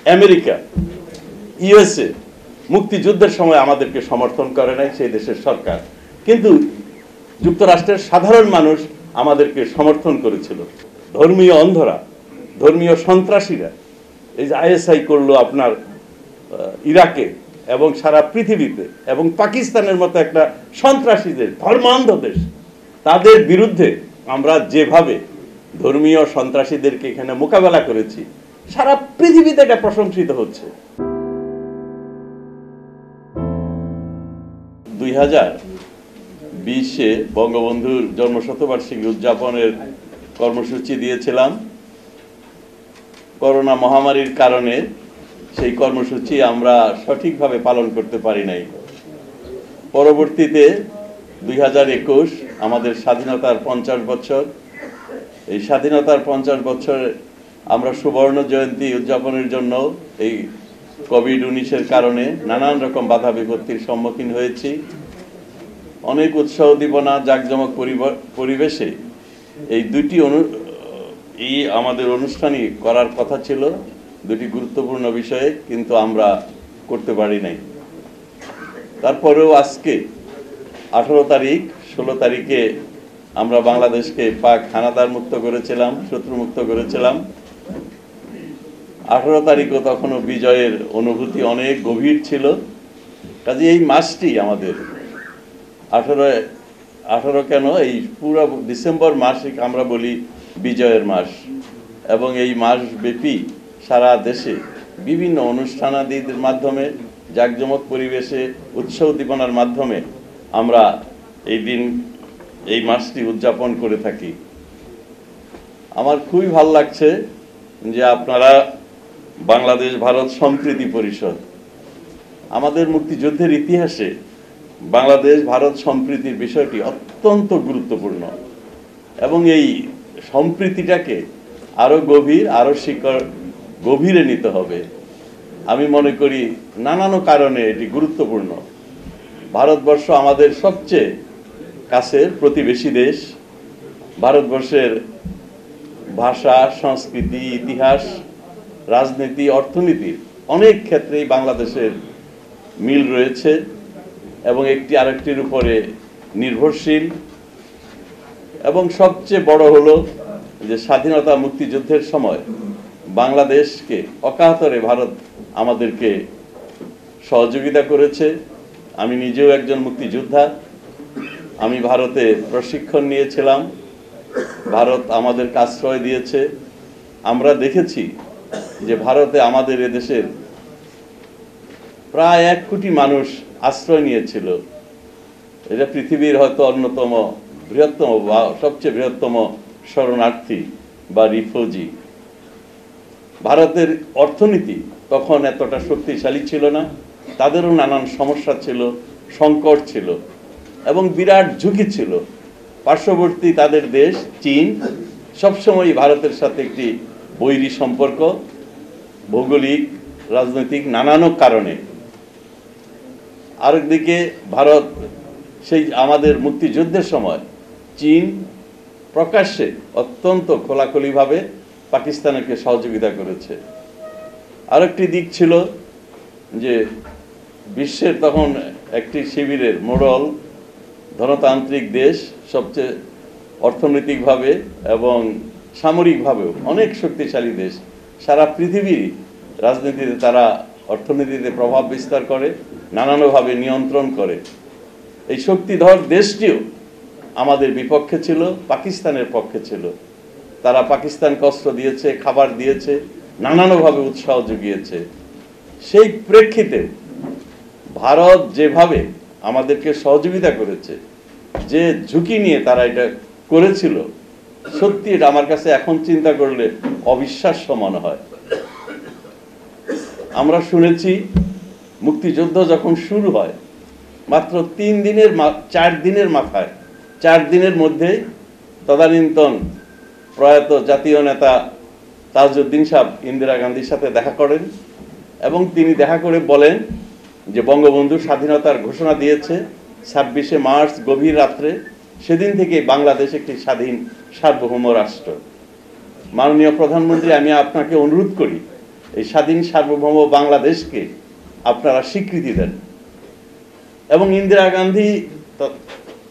America, USA মুক্তিযুদ্ধের সময় আমাদেরকে সমর্থন করে নাই সেই দেশের সরকার, কিন্তু যুক্তরাষ্ট্রের সাধারণ মানুষ আমাদেরকে সমর্থন করেছিল। ধর্মীয় অন্ধরা, ধর্মীয় সন্ত্রাসীরা এই যে আইএসআই করলো আপনার ইরাকে এবং সারা পৃথিবীতে, এবং পাকিস্তানের মতো একটা সন্ত্রাসী দেশ, ধর্মান্ধ দেশ, তাদের বিরুদ্ধে আমরা যেভাবে ধর্মীয় সন্ত্রাসীদেরকে এখানে মোকাবেলা করেছি, সারা পৃথিবীতে এটা প্রশংসিত হচ্ছে। 2020-এ বঙ্গবন্ধুর জন্মশতবার্ষিকী উদযাপনের কর্মসূচি দিয়েছিলাম। করোনা মহামারীর কারণে সেই কর্মসূচি আমরা সঠিকভাবে পালন করতে পারি নাই। পরবর্তীতে 2021 আমাদের স্বাধীনতার 50 বছর। এই স্বাধীনতার 50 বছর আমরা সুবর্ণ জয়ন্তী উদযাপনের জন্য এই কোভিড-19-এর কারণে নানান রকম বাধা বিপত্তির সম্মুখীন হয়েছি। অনেক উৎসাহ উদ্দীপনা জাঁকজমক পরিবেশে এই দুটি আমাদের অনুষ্ঠানই করার কথা ছিল, দুটি গুরুত্বপূর্ণ বিষয়ে, কিন্তু আমরা করতে পারি নাই। তারপরেও আজকে 18 তারিখ 16 তারিখে আমরা বাংলাদেশকে পাক হানাদার মুক্ত করেছিলাম, শত্রুমুক্ত করেছিলাম। 18 তারিখও তখনও বিজয়ের অনুভূতি অনেক গভীর ছিল। কাজে এই মাসটি আমাদের 18 কেন, এই পুরো ডিসেম্বর মাস আমরা বলি বিজয়ের মাস, এবং এই মাস ব্যাপী সারা দেশে বিভিন্ন অনুষ্ঠানাদির মাধ্যমে, জাঁকজমক পরিবেশে, উৎসাহ উদ্দীপনার মাধ্যমে আমরা এই মাসটি উদযাপন করে থাকি। আমার খুবই ভালো লাগছে যে আপনারা বাংলাদেশ ভারত সম্প্রীতি পরিষদ, আমাদের মুক্তিযুদ্ধের ইতিহাসে বাংলাদেশ ভারত সম্প্রীতির বিষয়টি অত্যন্ত গুরুত্বপূর্ণ, এবং এই সম্প্রীতিটাকে আরো গভীরে নিতে হবে। আমি মনে করি নানান কারণে এটি গুরুত্বপূর্ণ। ভারতবর্ষ আমাদের সবচেয়ে কাছের প্রতিবেশী দেশ। ভারতবর্ষের ভাষা, সংস্কৃতি, ইতিহাস, রাজনীতি, অর্থনীতির অনেক ক্ষেত্রেই বাংলাদেশের মিল রয়েছে, এবং একটি আরেকটির উপরে নির্ভরশীল। এবং সবচেয়ে বড় হলো যে স্বাধীনতা মুক্তিযুদ্ধের সময় বাংলাদেশকে অকাতরে ভারত আমাদেরকে সহযোগিতা করেছে। আমি নিজেও একজন মুক্তিযোদ্ধা, আমি ভারতে প্রশিক্ষণ নিয়েছিলাম, ভারত আমাদেরকে আশ্রয় দিয়েছে। আমরা দেখেছি যে ভারতে আমাদের এদেশের প্রায় 1 কোটি মানুষ আশ্রয় নিয়েছিল। এটা পৃথিবীর হয়তো অন্যতম বৃহত্তম বা সবচেয়ে বৃহত্তম শরণার্থী বা রিফিউজি। ভারতের অর্থনীতি তখন এতটা শক্তিশালী ছিল না, তাদেরও নানান সমস্যা ছিল, সংকট ছিল, এবং বিরাট ঝুঁকি ছিল। পার্শ্ববর্তী তাদের দেশ চীন সবসময় ভারতের সাথে একটি বৈরী সম্পর্ক, ভৌগোলিক, রাজনৈতিক নানান কারণে। আরেকদিকে ভারত সেই আমাদের মুক্তিযুদ্ধের সময় চীন প্রকাশ্যে অত্যন্ত খোলাখুলিভাবে পাকিস্তানকে সহযোগিতা করেছে। আরেকটি দিক ছিল যে বিশ্বের তখন একটি শিবিরের মোড়ল ধনতান্ত্রিক দেশ, সবচেয়ে অর্থনৈতিকভাবে এবং সামরিকভাবেও অনেক শক্তিশালী দেশ। সারা পৃথিবীর রাজনীতিতে তারা অর্থনীতিতে প্রভাব বিস্তার করে, নানানভাবে নিয়ন্ত্রণ করে। এই শক্তিধর দেশটিও আমাদের বিপক্ষে ছিল, পাকিস্তানের পক্ষে ছিল। তারা পাকিস্তানকে অস্ত্র দিয়েছে, খাবার দিয়েছে, নানানভাবে উৎসাহ জুগিয়েছে। সেই প্রেক্ষিতে ভারত যেভাবে আমাদেরকে সহযোগিতা করেছে, যে ঝুঁকি নিয়ে তারা এটা করেছিল, সত্যি এটা আমার কাছে এখন চিন্তা করলে অবিশ্বাস্য মনে হয়। আমরা শুনেছি মুক্তিযুদ্ধ যখন শুরু হয় মাত্র 4 দিনের মাথায়, 4 দিনের মধ্যে তদানীন্তন প্রয়াত জাতীয় নেতা তাজউদ্দিন সাহেব ইন্দিরা গান্ধীর সাথে দেখা করেন, এবং তিনি দেখা করে বলেন যে বঙ্গবন্ধু স্বাধীনতার ঘোষণা দিয়েছে 26শে মার্চ গভীর রাত্রে, সেদিন থেকে বাংলাদেশ একটি স্বাধীন সার্বভৌম রাষ্ট্র। মাননীয় প্রধানমন্ত্রী, আমি আপনাকে অনুরোধ করি এই স্বাধীন সার্বভৌম বাংলাদেশকে আপনারা স্বীকৃতি দেন। এবং ইন্দিরা গান্ধী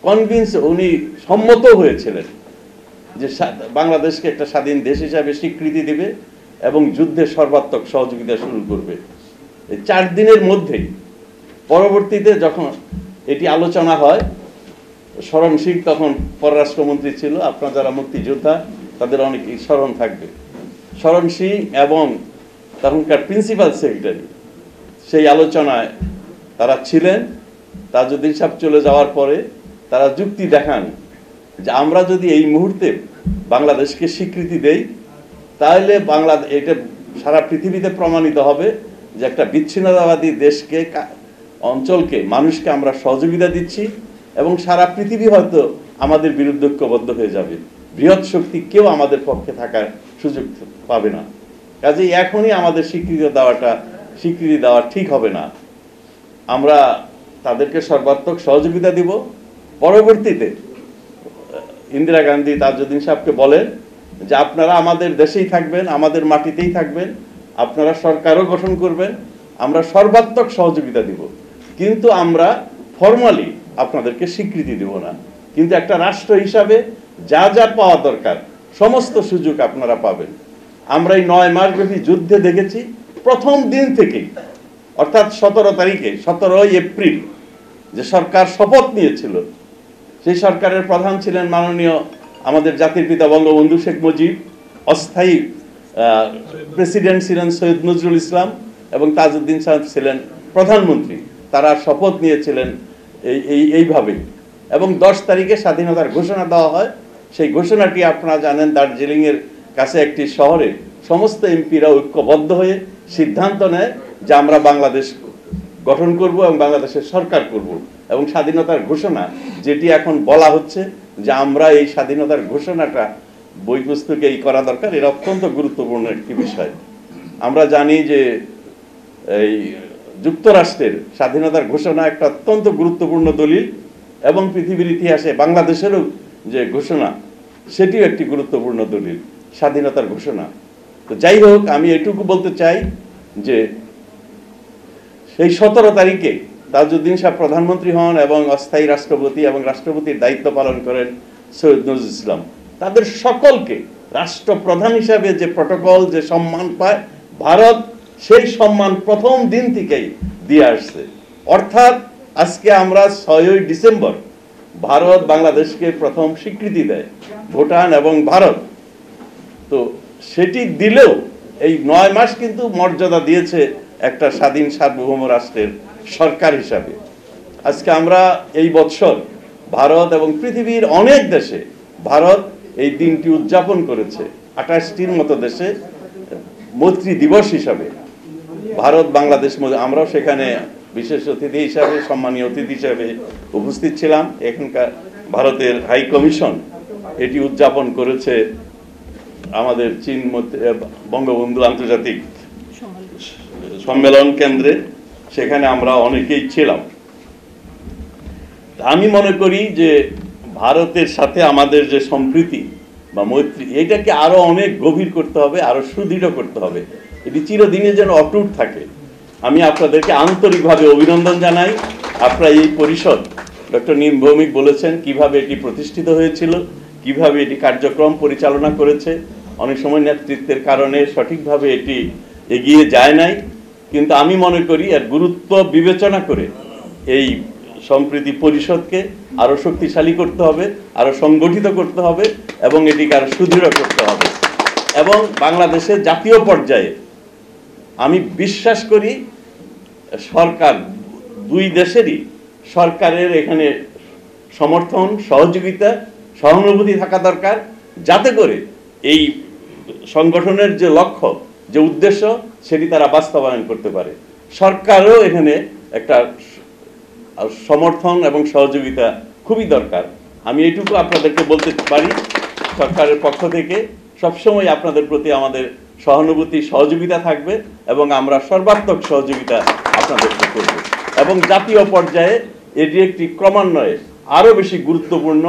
কনভিন্স, উনি সম্মত হয়েছিলেন যে বাংলাদেশকে একটা স্বাধীন দেশ হিসাবে স্বীকৃতি দেবে এবং যুদ্ধে সর্বাত্মক সহযোগিতা শুরু করবে। এই 4 দিনের মধ্যেই পরবর্তীতে যখন এটি আলোচনা হয়, শরণ সিং তখন পররাষ্ট্রমন্ত্রী ছিল, আপনারা যারা মুক্তিযোদ্ধা তাদের অনেকেই স্মরণ থাকবে। শরণ সিং এবং তখনকার প্রিন্সিপাল সেক্রেটারি সেই আলোচনায় তারা ছিলেন। তাজউদ্দিন সাহেব চলে যাওয়ার পরে তারা যুক্তি দেখান যে আমরা যদি এই মুহূর্তে বাংলাদেশকে স্বীকৃতি দেই তাহলে এটা সারা পৃথিবীতে প্রমাণিত হবে যে একটা বিচ্ছিন্নতাবাদী দেশকে, অঞ্চলকে, মানুষকে আমরা সহযোগিতা দিচ্ছি এবং সারা পৃথিবী হয়তো আমাদের বিরুদ্ধে ঐক্যবদ্ধ হয়ে যাবে। বৃহৎ শক্তি কেউ আমাদের পক্ষে থাকার সুযোগ পাবে না। কাজেই এখনই আমাদের স্বীকৃতি দেওয়া ঠিক হবে না। আমরা তাদেরকে সর্বাত্মক সহযোগিতা দিব। পরবর্তীতে ইন্দিরা গান্ধী তাজউদ্দিন সাহেবকে বলেন যে আপনারা আমাদের দেশেই থাকবেন, আমাদের মাটিতেই থাকবেন, আপনারা সরকারও গঠন করবেন, আমরা সর্বাত্মক সহযোগিতা দিব, কিন্তু আমরা ফর্মালি আপনাদেরকে স্বীকৃতি দেব না, কিন্তু একটা রাষ্ট্র হিসাবে যা যা পাওয়া দরকার সমস্ত সুযোগ আপনারা পাবেন। আমরা এই 9 মাসব্যাপী যুদ্ধে দেখেছি প্রথম দিন থেকেই, অর্থাৎ 17 এপ্রিল যে সরকার শপথ নিয়েছিল, সেই সরকারের প্রধান ছিলেন মাননীয় আমাদের জাতির পিতা বঙ্গবন্ধু শেখ মুজিব, অস্থায়ী প্রেসিডেন্ট ছিলেন সৈয়দ নজরুল ইসলাম এবং তাজউদ্দিন সাহেব ছিলেন প্রধানমন্ত্রী। তারা শপথ নিয়েছিলেন এইভাবে এবং 10 তারিখে স্বাধীনতার ঘোষণা দেওয়া হয়। সেই ঘোষণাটি আপনারা জানেন, দার্জিলিংয়ের কাছে একটি শহরে সমস্ত এমপিরা ঐক্যবদ্ধ হয়ে সিদ্ধান্ত নেয় যে আমরা বাংলাদেশ গঠন করব এবং বাংলাদেশের সরকার করব। এবং স্বাধীনতার ঘোষণা যেটি এখন বলা হচ্ছে যে আমরা এই স্বাধীনতার ঘোষণাটা বই পুস্তকে করা দরকার, এটা অত্যন্ত গুরুত্বপূর্ণ একটি বিষয়। আমরা জানি যে এই যুক্তরাষ্ট্রের স্বাধীনতার ঘোষণা একটা অত্যন্ত গুরুত্বপূর্ণ দলিল এবং পৃথিবীর ইতিহাসে বাংলাদেশেরও যে ঘোষণা সেটিও একটি গুরুত্বপূর্ণ দলিল, স্বাধীনতার ঘোষণা। তো যাই হোক, আমি এটুকু বলতে চাই যে সেই 17 তারিখে তাজউদ্দিন সাহেব প্রধানমন্ত্রী হন এবং অস্থায়ী রাষ্ট্রপতি এবং রাষ্ট্রপতির দায়িত্ব পালন করেন সৈয়দ নজরুল ইসলাম। তাদের সকলকে রাষ্ট্রপ্রধান হিসাবে যে প্রটোকল, যে সম্মান পায় ভারত, সেই সম্মান প্রথম দিন থেকেই দিয়ে আসছে। অর্থাৎ আজকে আমরা 6ই ডিসেম্বর ভারত বাংলাদেশকে প্রথম স্বীকৃতি দেয়, ভুটান এবং ভারত। তো সেটি দিলেও এই 9 মাস কিন্তু মর্যাদা দিয়েছে একটা স্বাধীন সার্বভৌম রাষ্ট্রের সরকার হিসাবে। আজকে আমরা এই বছর ভারত এবং পৃথিবীর অনেক দেশে ভারত এই দিনটি উদযাপন করেছে। 28টির মতো দেশে মৈত্রী দিবস হিসাবে ভারত বাংলাদেশ, আমরাও সেখানে বিশেষ অতিথি হিসাবে, সম্মানীয় অতিথি হিসাবে উপস্থিত ছিলাম। এখানকার ভারতের হাই কমিশন এটি উদযাপন করেছে আমাদের চীন বঙ্গবন্ধু আন্তর্জাতিক সম্মেলন কেন্দ্রে, সেখানে আমরা অনেকেই ছিলাম। আমি মনে করি যে ভারতের সাথে আমাদের যে সম্প্রীতি বা মৈত্রী, এটাকে আরো অনেক গভীর করতে হবে, আরো সুদৃঢ় করতে হবে, এটি চিরদিনে যেন অটুট থাকে। আমি আপনাদেরকে আন্তরিকভাবে অভিনন্দন জানাই। আপনারা এই পরিষদ, ডক্টর নীম ভৌমিক বলেছেন কিভাবে এটি প্রতিষ্ঠিত হয়েছিল, কিভাবে এটি কার্যক্রম পরিচালনা করেছে। অনেক সময় নেতৃত্বের কারণে সঠিকভাবে এটি এগিয়ে যায় নাই, কিন্তু আমি মনে করি এর গুরুত্ব বিবেচনা করে এই সম্প্রীতি পরিষদকে আরো শক্তিশালী করতে হবে, আরো সংগঠিত করতে হবে এবং এটিকে আরো সুদৃঢ় করতে হবে। এবং বাংলাদেশের জাতীয় পর্যায়ে আমি বিশ্বাস করি সরকার, 2 দেশেরই সরকারের এখানে সমর্থন, সহযোগিতা, সহানুভূতি থাকা দরকার, যাতে করে এই সংগঠনের যে লক্ষ্য, যে উদ্দেশ্য, সেটি তারা বাস্তবায়ন করতে পারে। সরকারও এখানে একটা সমর্থন এবং সহযোগিতা খুবই দরকার। আমি এইটুকু আপনাদেরকে বলতে পারি, সরকারের পক্ষ থেকে সবসময় আপনাদের প্রতি আমাদের সহানুভূতি, সহযোগিতা থাকবে এবং আমরা সর্বাত্মক সহযোগিতা আপনাদেরকে করব এবং জাতীয় পর্যায়ে এটি একটি ক্রমান্বয়ে আরো বেশি গুরুত্বপূর্ণ,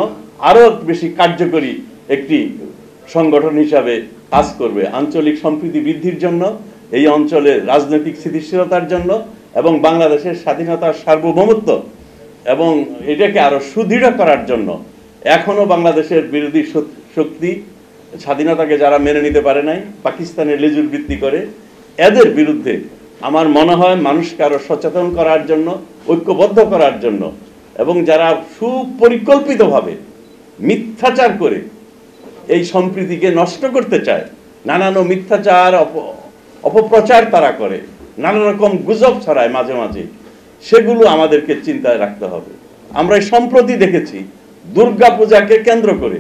আরো বেশি কার্যকরী একটি সংগঠন হিসাবে কাজ করবে। আঞ্চলিক সম্প্রীতি বৃদ্ধির জন্য এই অঞ্চলের রাজনৈতিক স্থিতিশীলতার জন্য এবং বাংলাদেশের স্বাধীনতার সার্বভৌমত্ব এবং এটাকে আরো সুদৃঢ় করার জন্য এখনো বাংলাদেশের বিরোধী শক্তি, স্বাধীনতাকে যারা মেনে নিতে পারে নাই, পাকিস্তানের লেজুর ভিত্তি করে, এদের বিরুদ্ধে আমার মনে হয় মানুষকে আরো সচেতন করার জন্য, ঐক্যবদ্ধ করার জন্য, এবং যারা সুপরিকল্পিতভাবে মিথ্যাচার করে এই সম্প্রীতিকে নষ্ট করতে চায়, নানান মিথ্যাচার অপপ্রচার তারা করে, নানা রকম গুজব ছড়ায় মাঝে মাঝে, সেগুলো আমাদেরকে চিন্তায় রাখতে হবে। আমরা সম্প্রতি দেখেছি দুর্গা পূজাকে কেন্দ্র করে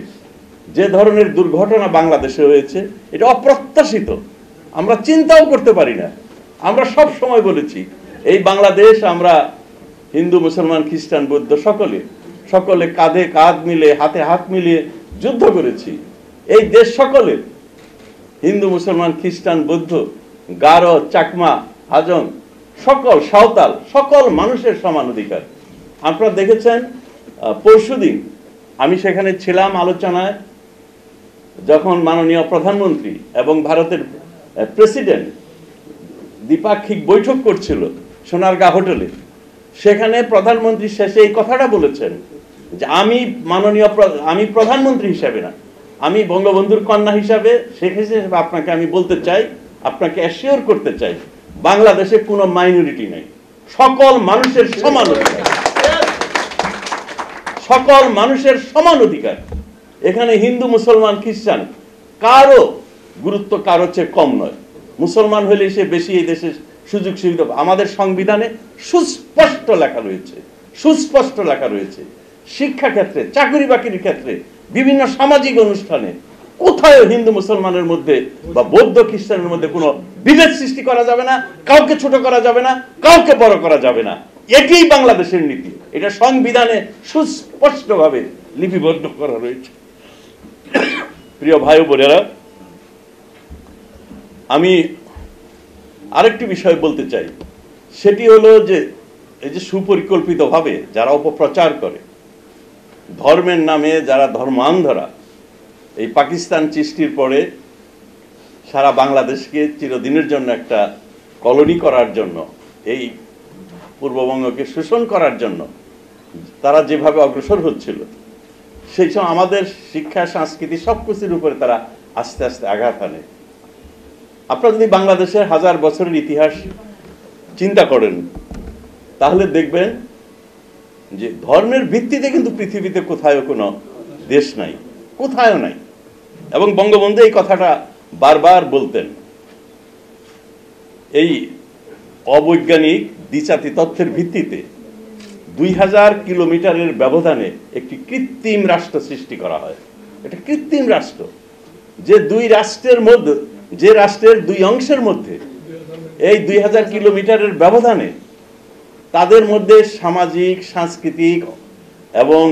যে ধরনের দুর্ঘটনা বাংলাদেশে হয়েছে, এটা অপ্রত্যাশিত, আমরা চিন্তাও করতে পারি না। আমরা সব সময় বলেছি এই বাংলাদেশ, আমরা হিন্দু, মুসলমান, খ্রিস্টান, বৌদ্ধ সকলে কাঁধে কাঁধ মিলে, হাতে হাত মিলিয়ে যুদ্ধ করেছি। এই দেশ সকলের, হিন্দু, মুসলমান, খ্রিস্টান, বৌদ্ধ, গারো, চাকমা, হাজং, সকল সাঁওতাল, সকল মানুষের সমান অধিকার। আপনারা দেখেছেন পরশুদিন আমি সেখানে ছিলাম আলোচনায়, যখন মাননীয় প্রধানমন্ত্রী এবং ভারতের প্রেসিডেন্ট দ্বিপাক্ষিক বৈঠক করছিল সোনারগাঁ হোটেলে। সেখানে প্রধানমন্ত্রী শেষে এই কথাটা বলেছেন যে আমি প্রধানমন্ত্রী হিসাবে না, আমি বঙ্গবন্ধুর কন্যা হিসাবে, শেখ হিসেবে আপনাকে আমি বলতে চাই, আপনাকে অ্যাসিওর করতে চাই, বাংলাদেশে কোনো মাইনরিটি নেই, সকল মানুষের সমান অধিকার, সকল মানুষের সমান অধিকার। এখানে হিন্দু, মুসলমান, খ্রিস্টান কারো গুরুত্ব কারো চেয়ে কম নয়। মুসলমান হলে সে বেশি এই দেশে সুযোগ সুবিধা, আমাদের সংবিধানে সুস্পষ্ট লেখা রয়েছে, সুস্পষ্ট লেখা রয়েছে। শিক্ষা ক্ষেত্রে, চাকরি বাকরির ক্ষেত্রে, বিভিন্ন সামাজিক অনুষ্ঠানে কোথায় হিন্দু মুসলমানের মধ্যে বা বৌদ্ধ খ্রিস্টানের মধ্যে কোনো বিভেদ সৃষ্টি করা যাবে না, কাউকে ছোট করা যাবে না, কাউকে বড় করা যাবে না। এটাই বাংলাদেশের নীতি, এটা সংবিধানে সুস্পষ্টভাবে লিপিবদ্ধ করা রয়েছে। প্রিয় ভাই বোনেরা, আমি আরেকটি বিষয় বলতে চাই, সেটি হলো যে এই যে সুপরিকল্পিতভাবে যারা অপপ্রচার করে, ধর্মের নামে যারা ধর্মান্ধরা, এই পাকিস্তান সৃষ্টির পরে সারা বাংলাদেশকে চিরদিনের জন্য একটা কলোনি করার জন্য, এই পূর্ববঙ্গকে শোষণ করার জন্য তারা যেভাবে অগ্রসর হচ্ছিল, সেই সময় আমাদের শিক্ষা, সংস্কৃতি সবকিছুর উপরে তারা আস্তে আস্তে আঘাত আনে। আপনারা যদি বাংলাদেশের হাজার বছরের ইতিহাস চিন্তা করেন, তাহলে দেখবেন যে ধর্মের ভিত্তিতে কিন্তু পৃথিবীতে কোথাও কোনো দেশ নাই, কোথাও নাই। এবং বঙ্গবন্ধু এই কথাটা বারবার বলতেন। এই অবৈজ্ঞানিক দ্বিজাতি তথ্যের ভিত্তিতে 2000 কিলোমিটারের ব্যবধানে একটি কৃত্রিম রাষ্ট্র সৃষ্টি করা হয়। এটা কৃত্রিম রাষ্ট্র, যে দুই রাষ্ট্রের মধ্যে, যে রাষ্ট্রের দুই অংশের মধ্যে এই 2000 কিলোমিটারের ব্যবধানে তাদের মধ্যে সামাজিক, সাংস্কৃতিক এবং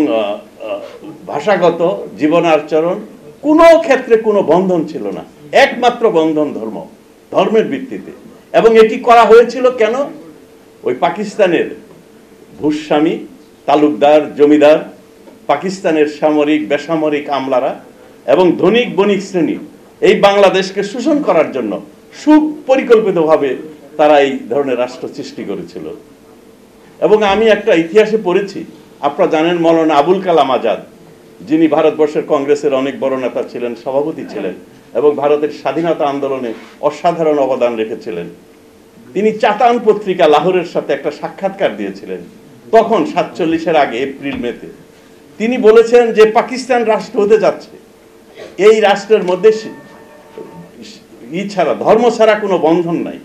ভাষাগত জীবনাচরণ কোনো ক্ষেত্রে কোনো বন্ধন ছিল না, একমাত্র বন্ধন ধর্মের ভিত্তিতে। এবং এটি করা হয়েছিল কেন? ওই পাকিস্তানের ভূস্বামী, তালুকদার, জমিদার, পাকিস্তানের সামরিক, বেসামরিক আমলারা এবং ধনিক বণিক শ্রেণী এই বাংলাদেশকে শোষণ করার জন্য সুপরিকল্পিতভাবে তারা এই ধরনের রাষ্ট্র সৃষ্টি করেছিল। এবং আমি একটা ইতিহাসে পড়েছি, আপনারা জানেন মৌলানা আবুল কালাম আজাদ, যিনি ভারতবর্ষের কংগ্রেসের অনেক বড় নেতা ছিলেন, সভাপতি ছিলেন এবং ভারতের স্বাধীনতা আন্দোলনে অসাধারণ অবদান রেখেছিলেন। তিনি চাতান পত্রিকা লাহোরের সাথে একটা সাক্ষাৎকার দিয়েছিলেন, তখন 47-এর আগে এপ্রিল মেতে। তিনি বলেছেন যে পাকিস্তান রাষ্ট্র হতে যাচ্ছে, এই রাষ্ট্রের মধ্যে ছাড়া, ধর্ম ছাড়া কোনো বন্ধন নাই,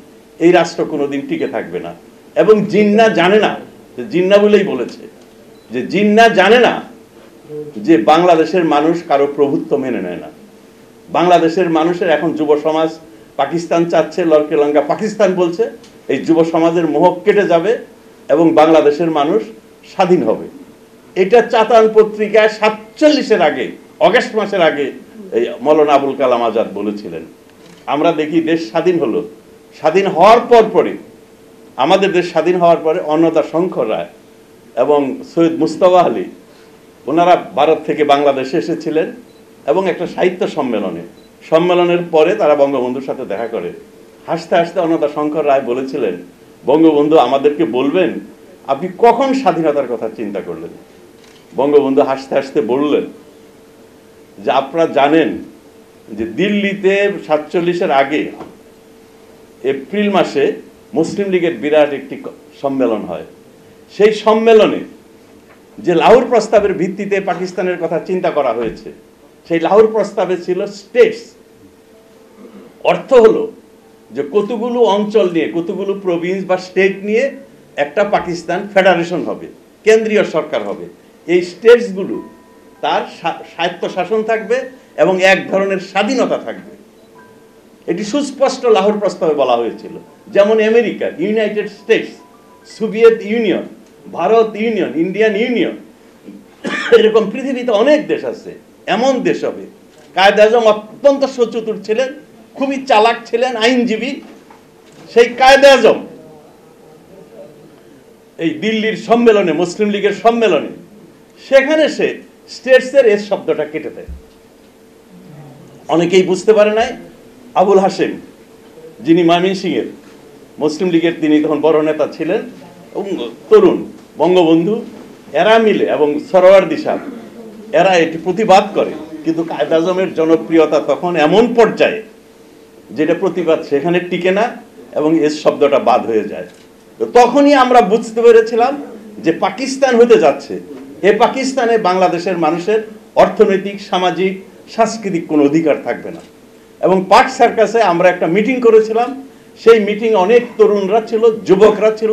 এই রাষ্ট্র কোনোদিন টিকে থাকবে না। এবং জিন্না জানে না, জিন্না বলেই বলেছে যে জিন্না জানে না যে বাংলাদেশের মানুষ কারো প্রভুত্ব মেনে নেয় না। বাংলাদেশের মানুষের এখন যুব সমাজ পাকিস্তান চাচ্ছে, লড়কে লঙ্কা পাকিস্তান বলছে, এই যুব সমাজের মোহ কেটে যাবে এবং বাংলাদেশের মানুষ স্বাধীন হবে। এটা চাতান পত্রিকায় 47-এর আগে, অগস্ট মাসের আগে এই মৌলানা আবুল কালাম আজাদ বলেছিলেন। আমরা দেখি দেশ স্বাধীন হলো, স্বাধীন হওয়ার পরে আমাদের দেশ স্বাধীন হওয়ার পরে অন্নদা শঙ্কর রায় এবং সৈয়দ মুস্তফা আলী, ওনারা ভারত থেকে বাংলাদেশে এসেছিলেন এবং একটা সাহিত্য সম্মেলনের পরে তারা বঙ্গবন্ধুর সাথে দেখা করে হাসতে হাসতে অন্নদা শঙ্কর রায় বলেছিলেন, বঙ্গবন্ধু আমাদেরকে বলবেন আপনি কখন স্বাধীনতার কথা চিন্তা করলেন? বঙ্গবন্ধু হাসতে হাসতে বললেন যে আপনারা জানেন যে দিল্লিতে 47-এর আগে এপ্রিল মাসে মুসলিম লীগের বিরাট একটি সম্মেলন হয়। সেই সম্মেলনে যে লাহোর প্রস্তাবের ভিত্তিতে পাকিস্তানের কথা চিন্তা করা হয়েছে, সেই লাহোর প্রস্তাবে ছিল স্টেটস। অর্থ হলো যে কতগুলো অঞ্চল নিয়ে, কতগুলো প্রভিন্স বা স্টেট নিয়ে একটা পাকিস্তান ফেডারেশন হবে, কেন্দ্রীয় সরকার হবে। এই স্টেটসগুলো তার স্বায়ত্ত শাসন থাকবে এবং এক ধরনের স্বাধীনতা থাকবে। এটি সুস্পষ্ট লাহোর প্রস্তাবে বলা হয়েছিল। যেমন America, United states, Soviet union, Bharat union, Indian union, এরকম পৃথিবীতে অনেক দেশ আছে। এমন দেশ হবে। কায়েদ আজম অত্যন্ত সচতুর ছিলেন, খুবই চালাক ছিলেন, আইনজীবী। সেই কায়েদ আজম এই দিল্লির সম্মেলনে, মুসলিম লীগের সম্মেলনে, সেখানে সে স্টেটসের এস শব্দটা কেটে দেয়। অনেকেই বুঝতে পারে নাই। আবুল হাশেম, যিনি ময়মনসিংহের মুসলিম লীগের, তিনি তখন বড় নেতা ছিলেন, তরুণ, বঙ্গবন্ধু, এরা মিলে এবং সরওয়ার্দী সাহেব, এরা এটি প্রতিবাদ করে। কিন্তু কায়েদ আজমের জনপ্রিয়তা তখন এমন পর্যায়ে যেটা প্রতিবাদ সেখানে টিকে না এবং এস শব্দটা বাদ হয়ে যায়। তো তখনই আমরা বুঝতে পেরেছিলাম যে পাকিস্তান হতে যাচ্ছে। এ পাকিস্তানে বাংলাদেশের মানুষের অর্থনৈতিক, সামাজিক, সাংস্কৃতিক কোনো অধিকার থাকবে না। এবং পার্ক সার্কাসে আমরা একটা মিটিং করেছিলাম। সেই মিটিং অনেক তরুণরা ছিল, যুবকরা ছিল।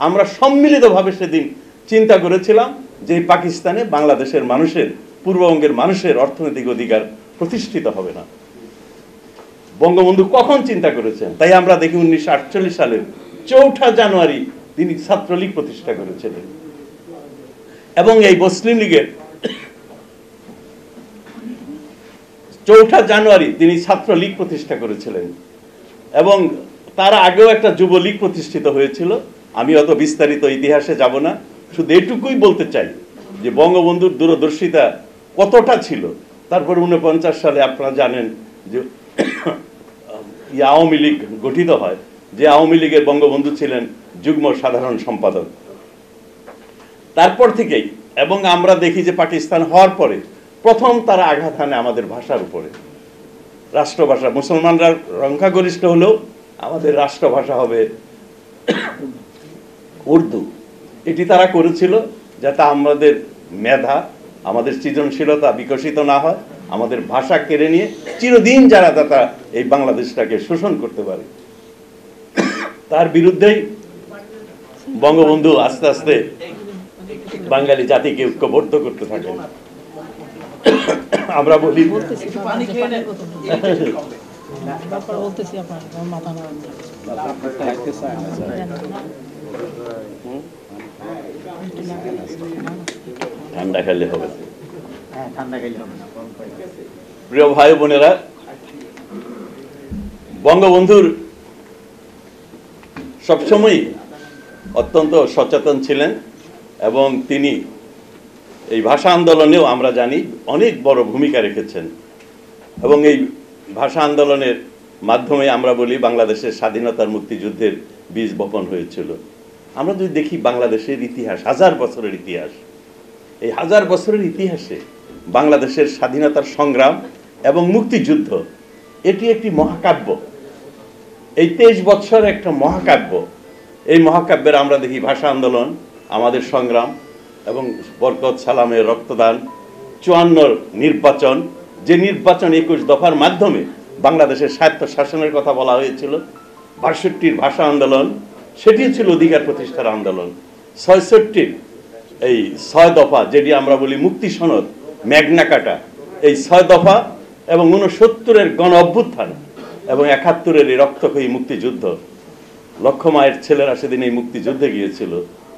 আমরা সম্মিলিতভাবে সেদিন চিন্তা করেছিলাম যে এই পাকিস্তানে বাংলাদেশের মানুষের, পূর্ববঙ্গের মানুষের অর্থনৈতিক অধিকার প্রতিষ্ঠিত হবে না। বঙ্গবন্ধু কখন চিন্তা করেছেন? তাই আমরা দেখি 1948 সালের 4 জানুয়ারি তিনি ছাত্রলীগ প্রতিষ্ঠা করেছিলেন। এবং এই মুসলিম লীগের 4 জানুয়ারি তিনি ছাত্রলীগ প্রতিষ্ঠা করেছিলেন। এবং তার আগেও একটা যুবলীগ প্রতিষ্ঠিত হয়েছিল। আমি অত বিস্তারিত ইতিহাসে যাব না, শুধু এটুকুই বলতে চাই যে বঙ্গবন্ধুর দূরদর্শিতা কতটা ছিল। তারপর 49 সালে আপনারা জানেন যে আওয়ামী লীগ গঠিত হয়, যে আওয়ামী লীগের বঙ্গবন্ধু ছিলেন যুগ্ম সাধারণ সম্পাদক। তারপর থেকেই, এবং আমরা দেখি যে পাকিস্তান হওয়ার পরে প্রথম তারা আঘাত হানে আমাদের ভাষার উপরে। রাষ্ট্রভাষা, মুসলমানরা সংখ্যাগরিষ্ঠ হলেও আমাদের রাষ্ট্রভাষা হবে উর্দু। এটি তারা করেছিল যাতে আমাদের মেধা, আমাদের সৃজনশীলতা বিকশিত না হয়, আমাদের ভাষা কেড়ে নিয়ে চিরদিন যারা এই বাংলাদেশটাকে শোষণ করতে পারে। তার বিরুদ্ধেই বঙ্গবন্ধু আস্তে আস্তে বাঙালি জাতিকে ঐক্যবদ্ধ করতে থাকেন। আমরা বলি ঠান্ডা খেলে হবে। প্রিয় ভাই বোনেরা, বঙ্গবন্ধুর সবসময় অত্যন্ত সচেতন ছিলেন এবং তিনি এই ভাষা আন্দোলনেও আমরা জানি অনেক বড় ভূমিকা রেখেছেন। এবং এই ভাষা আন্দোলনের মাধ্যমে আমরা বলি বাংলাদেশের স্বাধীনতার, মুক্তিযুদ্ধের বীজ বপন হয়েছিল। আমরা যদি দেখি বাংলাদেশের ইতিহাস, 1000 বছরের ইতিহাস, এই 1000 বছরের ইতিহাসে বাংলাদেশের স্বাধীনতার সংগ্রাম এবং মুক্তিযুদ্ধ এটি একটি মহাকাব্য। এই 23 বছর একটা মহাকাব্য। এই মহাকাব্যের আমরা দেখি ভাষা আন্দোলন, আমাদের সংগ্রাম এবং বরকত সালামের রক্তদান, 54 নির্বাচন, যে নির্বাচন 21 দফার মাধ্যমে বাংলাদেশের স্বায়ত্ত শাসনের কথা বলা হয়েছিল, 62 ভাষা আন্দোলন, সেটি ছিল অধিকার প্রতিষ্ঠার আন্দোলন, 66 এই 6 দফা যেটি আমরা বলি মুক্তি সনদ, ম্যাগনা কার্টা, এই 6 দফা এবং 69 গণ অভ্যুত্থান এবং 71 এই রক্তক্ষয়ী মুক্তিযুদ্ধ। লক্ষ মায়ের ছেলেরা সেদিন এই মুক্তিযুদ্ধে গিয়েছিল।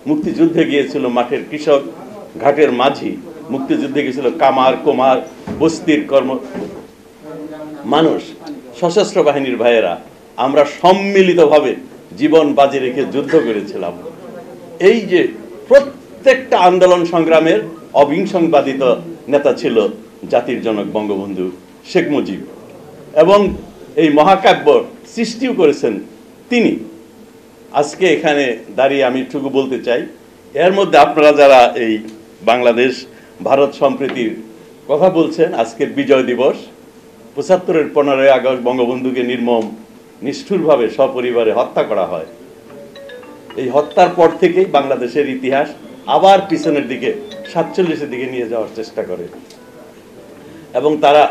মুক্তিযুদ্ধে গিয়েছিল মাঠের কৃষক, ঘাটের মাঝি, মুক্তিযুদ্ধে গিয়েছিল কামার, কুমার, বস্তির মানুষ, সশস্ত্র বাহিনীর ভাইয়েরা। আমরা সম্মিলিতভাবে জীবন বাজি রেখে যুদ্ধ করেছিলাম। এই যে প্রত্যেকটা আন্দোলন সংগ্রামের অবিসংবাদিত নেতা ছিল জাতির জনক বঙ্গবন্ধু শেখ মুজিব। এবং এই মহাকাব্য সৃষ্টিও করেছেন তিনি। আজকে এখানে দাঁড়িয়ে আমি এটুকু বলতে চাই, এর মধ্যে আপনারা যারা এই বাংলাদেশ ভারত সম্প্রীতির কথা বলছেন, আজকের বিজয় দিবস ৭৫-এর 15ই আগস্ট বঙ্গবন্ধুকে নির্মম নিষ্ঠুরভাবে সপরিবারে হত্যা করা হয়। এই হত্যার পর থেকেই বাংলাদেশের ইতিহাস আবার পিছনের দিকে ৪৭-এর দিকে নিয়ে যাওয়ার চেষ্টা করে এবং তারা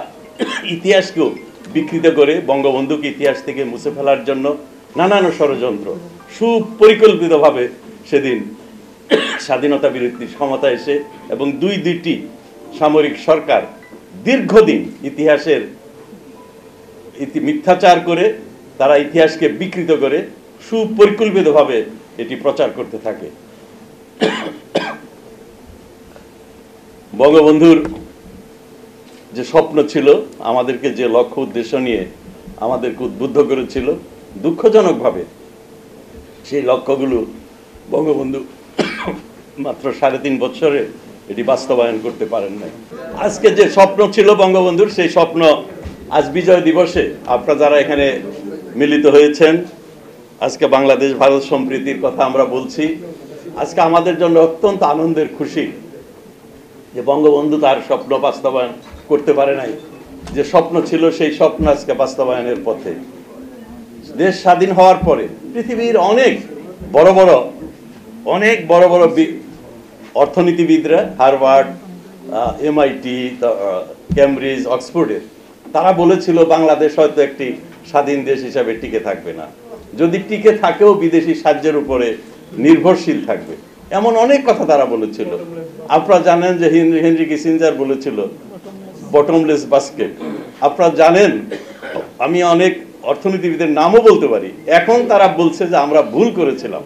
ইতিহাসকেও বিকৃত করে বঙ্গবন্ধুকে ইতিহাস থেকে মুছে ফেলার জন্য নানান ষড়যন্ত্র সুপরিকল্পিতভাবে সেদিন স্বাধীনতা বিরোধী ক্ষমতা এসে এবং দুইটি সামরিক সরকার দীর্ঘদিন ইতিহাসের মিথ্যাচার করে তারা ইতিহাসকে বিকৃত করে সুপরিকল্পিতভাবে এটি প্রচার করতে থাকে। বঙ্গবন্ধুর যে স্বপ্ন ছিল, আমাদেরকে যে লক্ষ্য উদ্দেশ্য নিয়ে আমাদেরকে উদ্বুদ্ধ করেছিল, দুঃখজনকভাবে সেই লক্ষ্যগুলো বঙ্গবন্ধু মাত্র 3.5 বছরে এটি বাস্তবায়ন করতে পারেন নাই। আজকে যে স্বপ্ন ছিল বঙ্গবন্ধুর, সেই স্বপ্ন আজ বিজয় দিবসে আপনারা যারা এখানে মিলিত হয়েছেন, আজকে বাংলাদেশ ভারত সম্প্রীতির কথা আমরা বলছি। আজকে আমাদের জন্য অত্যন্ত আনন্দের, খুশি যে বঙ্গবন্ধু তার স্বপ্ন বাস্তবায়ন করতে পারে নাই। যে স্বপ্ন ছিল সেই স্বপ্ন আজকে বাস্তবায়নের পথে। দেশ স্বাধীন হওয়ার পরে পৃথিবীর অনেক বড় বড় অর্থনীতিবিদরা, হার্ভার্ড, MIT, ক্যামব্রিজ, অক্সফোর্ডের, তারা বলেছিল বাংলাদেশ হয়তো একটি স্বাধীন দেশ হিসাবে টিকে থাকবে না, যদি টিকে থাকেও বিদেশি সাহায্যের উপরে নির্ভরশীল থাকবে। এমন অনেক কথা তারা বলেছিল। আপনারা জানেন যে হেনরি কিসিঞ্জার বলেছিল বটমলেস বাস্কেট। আপনারা জানেন, আমি অনেক অর্থনীতিবিদের নামও বলতে পারি, এখন তারা বলছে যে আমরা ভুল করেছিলাম।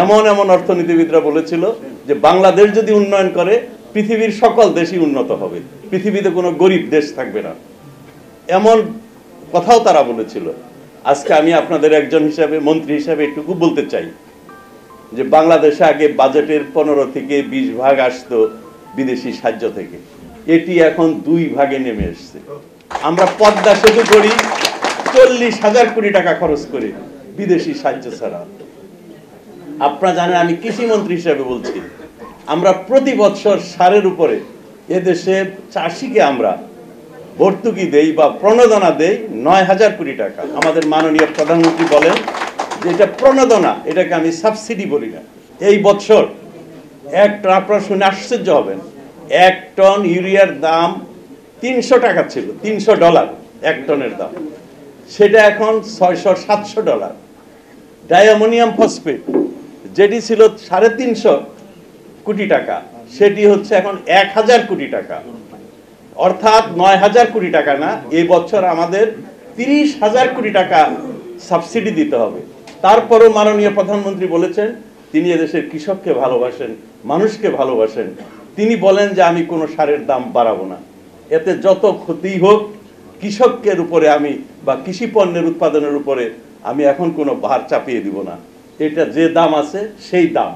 এমন অর্থনীতিবিদরা বলেছিল যে বাংলাদেশ যদি উন্নয়ন করে পৃথিবীর সকল দেশই উন্নত হবে, পৃথিবীতে কোনো গরিব দেশ থাকবে না, এমন কথাও তারা বলেছিল। আজকে আমি আপনাদের একজন হিসাবে, মন্ত্রী হিসাবে এটুকু বলতে চাই যে বাংলাদেশে আগে বাজেটের 15 থেকে 20 ভাগ আসতো বিদেশি সাহায্য থেকে, এটি এখন 2 ভাগে নেমে এসছে। আমরা পদ্মা সেতু করি 40,000 কোটি টাকা খরচ করে বিদেশি সাহায্য ছাড়া। আপনারা জানেন, আমি কৃষি মন্ত্রী হিসেবে বলছি, আমরা প্রতি বছর সারের উপরে এদেশে চাষিকে আমরা ভর্তুকি দেই বা প্রণোদনা দেই 9,000 কোটি টাকা। আমাদের মাননীয় প্রধানমন্ত্রী বলেন যে এটা প্রণোদনা, এটাকে আমি সাবসিডি বলি না। এই বছর আপনারা শুনে আশ্চর্য হবেন, 1 টন ইউরিয়ার দাম 300 টাকা ছিল, $300 1 টনের দাম, সেটা এখন $600-700। ডায়ামোনিয়াম ফসফেট যেটি ছিল 350 কোটি টাকা, সেটি হচ্ছে এখন 1000 কোটি টাকা, অর্থাৎ 9,000 কোটি টাকা না, এই বছর আমাদের 30,000 কোটি টাকা সাবসিডি দিতে হবে। তারপরও মাননীয় প্রধানমন্ত্রী বলেছেন তিনি এদেশের কৃষককে ভালোবাসেন, মানুষকে ভালোবাসেন। তিনি বলেন যে আমি কোনো সারের দাম বাড়াবো না, এতে যত ক্ষতি হোক কৃষকের উপরে আমি বা কৃষি পণ্যের উৎপাদনের উপরে আমি এখন কোনো ভার চাপিয়ে দিব না। এটা যে দাম আছে সেই দাম।